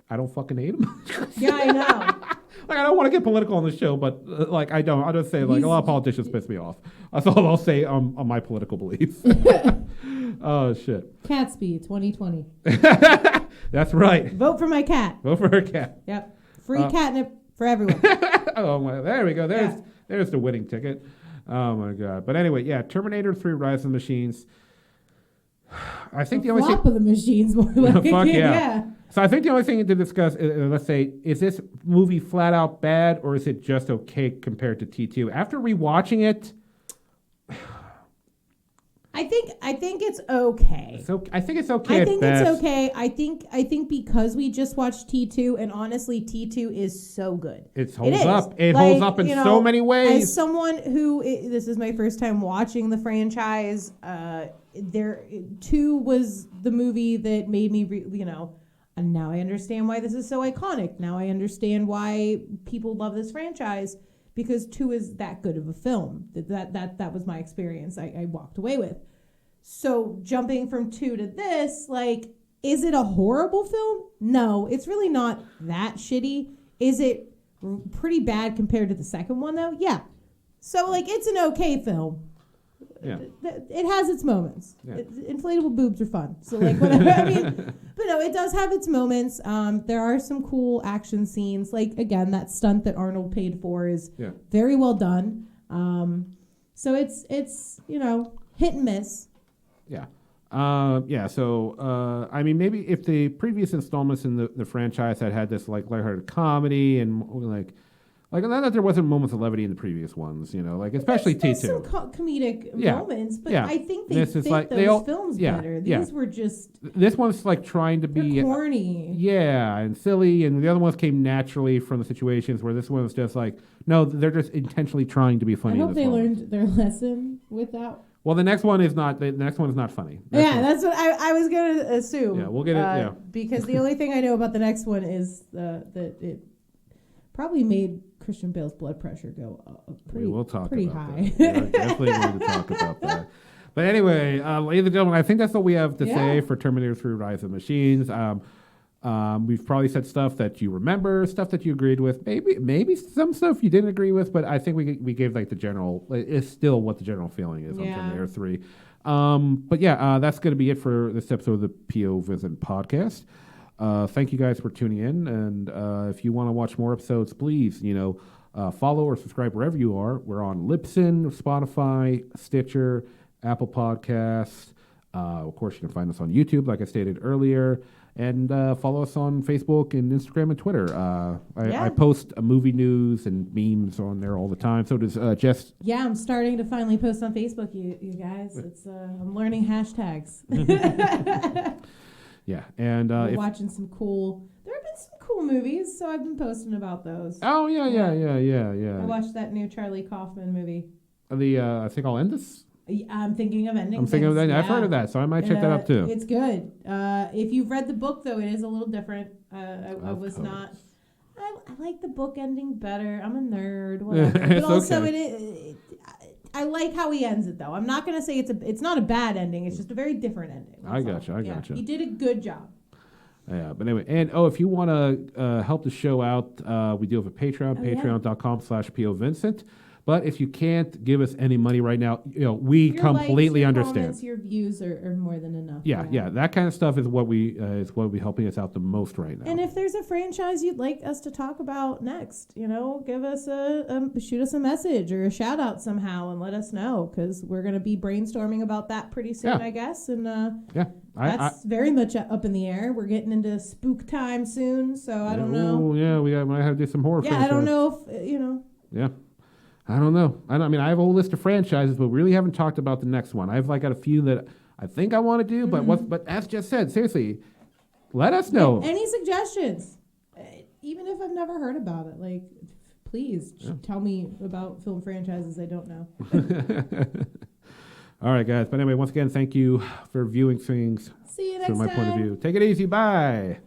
Speaker 1: I don't fucking hate him.
Speaker 2: Yeah, I know.
Speaker 1: Like, I don't want to get political on the show, but I don't. I'll just say, like, a lot of politicians piss me off. That's all I'll say on my political beliefs. Oh, shit.
Speaker 2: Catsby 2020.
Speaker 1: That's right.
Speaker 2: Vote for my cat.
Speaker 1: Vote for her cat.
Speaker 2: Yep. Free catnip for everyone.
Speaker 1: Oh, my. There we go. There's the winning ticket. Oh, my God. But anyway, Terminator 3 Rise of the Machines. I think the only thing...
Speaker 2: Flop of the machines, more like.
Speaker 1: Fuck yeah. So I think the only thing to discuss, let's say, is this movie flat out bad, or is it just okay compared to T2? After rewatching it...
Speaker 2: I think it's okay.
Speaker 1: So I think it's okay.
Speaker 2: I think it's okay. I think because we just watched T2, and honestly, T2 is so good.
Speaker 1: It holds up. It holds up in so many ways.
Speaker 2: As someone who this is my first time watching the franchise, 2 was the movie that made me, and now I understand why this is so iconic. Now I understand why people love this franchise. Because 2 is that good of a film. That was my experience. I walked away with. So jumping from 2 to this, like, is it a horrible film? No, it's really not that shitty. Is it pretty bad compared to the second one, though? Yeah. So, like, it's an okay film.
Speaker 1: Yeah.
Speaker 2: It has its moments. Yeah. Inflatable boobs are fun. So, like, whatever. I mean, but But no, it does have its moments. There are some cool action scenes. Like, again, that stunt that Arnold paid for is very well done. So it's hit and miss.
Speaker 1: Yeah. So, I mean, maybe if the previous installments in the franchise had this, like, lighthearted comedy and, like not that there wasn't moments of levity in the previous ones, like, especially
Speaker 2: There's
Speaker 1: T2.
Speaker 2: some comedic moments, but I think they
Speaker 1: this
Speaker 2: fit
Speaker 1: is like,
Speaker 2: those films better. These were just...
Speaker 1: This one's, like, trying to be...
Speaker 2: corny.
Speaker 1: And silly, and the other ones came naturally from the situations where this one was just like, no, they're just intentionally trying to be funny.
Speaker 2: I hope they learned their lesson with that.
Speaker 1: Well, the next one is not. The next one is not funny.
Speaker 2: That's what I was going to assume.
Speaker 1: Yeah, we'll get it.
Speaker 2: Because the only thing I know about the next one is that it probably made Christian Bale's blood pressure go pretty high.
Speaker 1: We are definitely going to talk about that. But anyway, ladies and gentlemen, I think that's what we have to say for Terminator 3: Rise of the Machines. We've probably said stuff that you remember, stuff that you agreed with, maybe some stuff you didn't agree with, but I think we gave like the general. It's still what the general feeling is on Terminator 3. That's going to be it for this episode of the POVincent podcast. Thank you guys for tuning in, and if you want to watch more episodes, please follow or subscribe wherever you are. We're on Libsyn, Spotify, Stitcher, Apple Podcasts. Of course, you can find us on YouTube, like I stated earlier. And follow us on Facebook and Instagram and Twitter. I post movie news and memes on there all the time. So does Jess.
Speaker 2: Yeah, I'm starting to finally post on Facebook, you guys. It's I'm learning hashtags.
Speaker 1: And
Speaker 2: we're watching some cool. There have been some cool movies, so I've been posting about those.
Speaker 1: Oh yeah.
Speaker 2: I watched that new Charlie Kaufman movie.
Speaker 1: I think I'll end this.
Speaker 2: I'm thinking of ending.
Speaker 1: I've heard of that, so I might check that out too.
Speaker 2: It's good. If you've read the book, though, it is a little different. I was not. I like the book ending better. I'm a nerd, whatever. But also, I like how he ends it, though. I'm not going to say it's not a bad ending. It's just a very different ending.
Speaker 1: I gotcha.
Speaker 2: He did a good job.
Speaker 1: Yeah, but anyway, and if you want to help the show out, we do have a Patreon, patreon.com/POVincent. But if you can't give us any money right now, we completely understand.
Speaker 2: Comments, your views are more than enough.
Speaker 1: Yeah, that kind of stuff is what we helping us out the most right now.
Speaker 2: And if there's a franchise you'd like us to talk about next, give us shoot us a message or a shout out somehow and let us know, because we're going to be brainstorming about that pretty soon, I guess. And that's very much up in the air. We're getting into spook time soon, so I don't know.
Speaker 1: Oh yeah, we might have to do some horror.
Speaker 2: Yeah, I don't know if
Speaker 1: Yeah. I don't know. I have a whole list of franchises, but we really haven't talked about the next one. I've got a few that I think I want to do, but as just said, seriously, let us know.
Speaker 2: Any suggestions, even if I've never heard about it, please tell me about film franchises I don't know.
Speaker 1: All right, guys. But anyway, once again, thank you for viewing things.
Speaker 2: See you next time.
Speaker 1: From my point of view. Take it easy. Bye.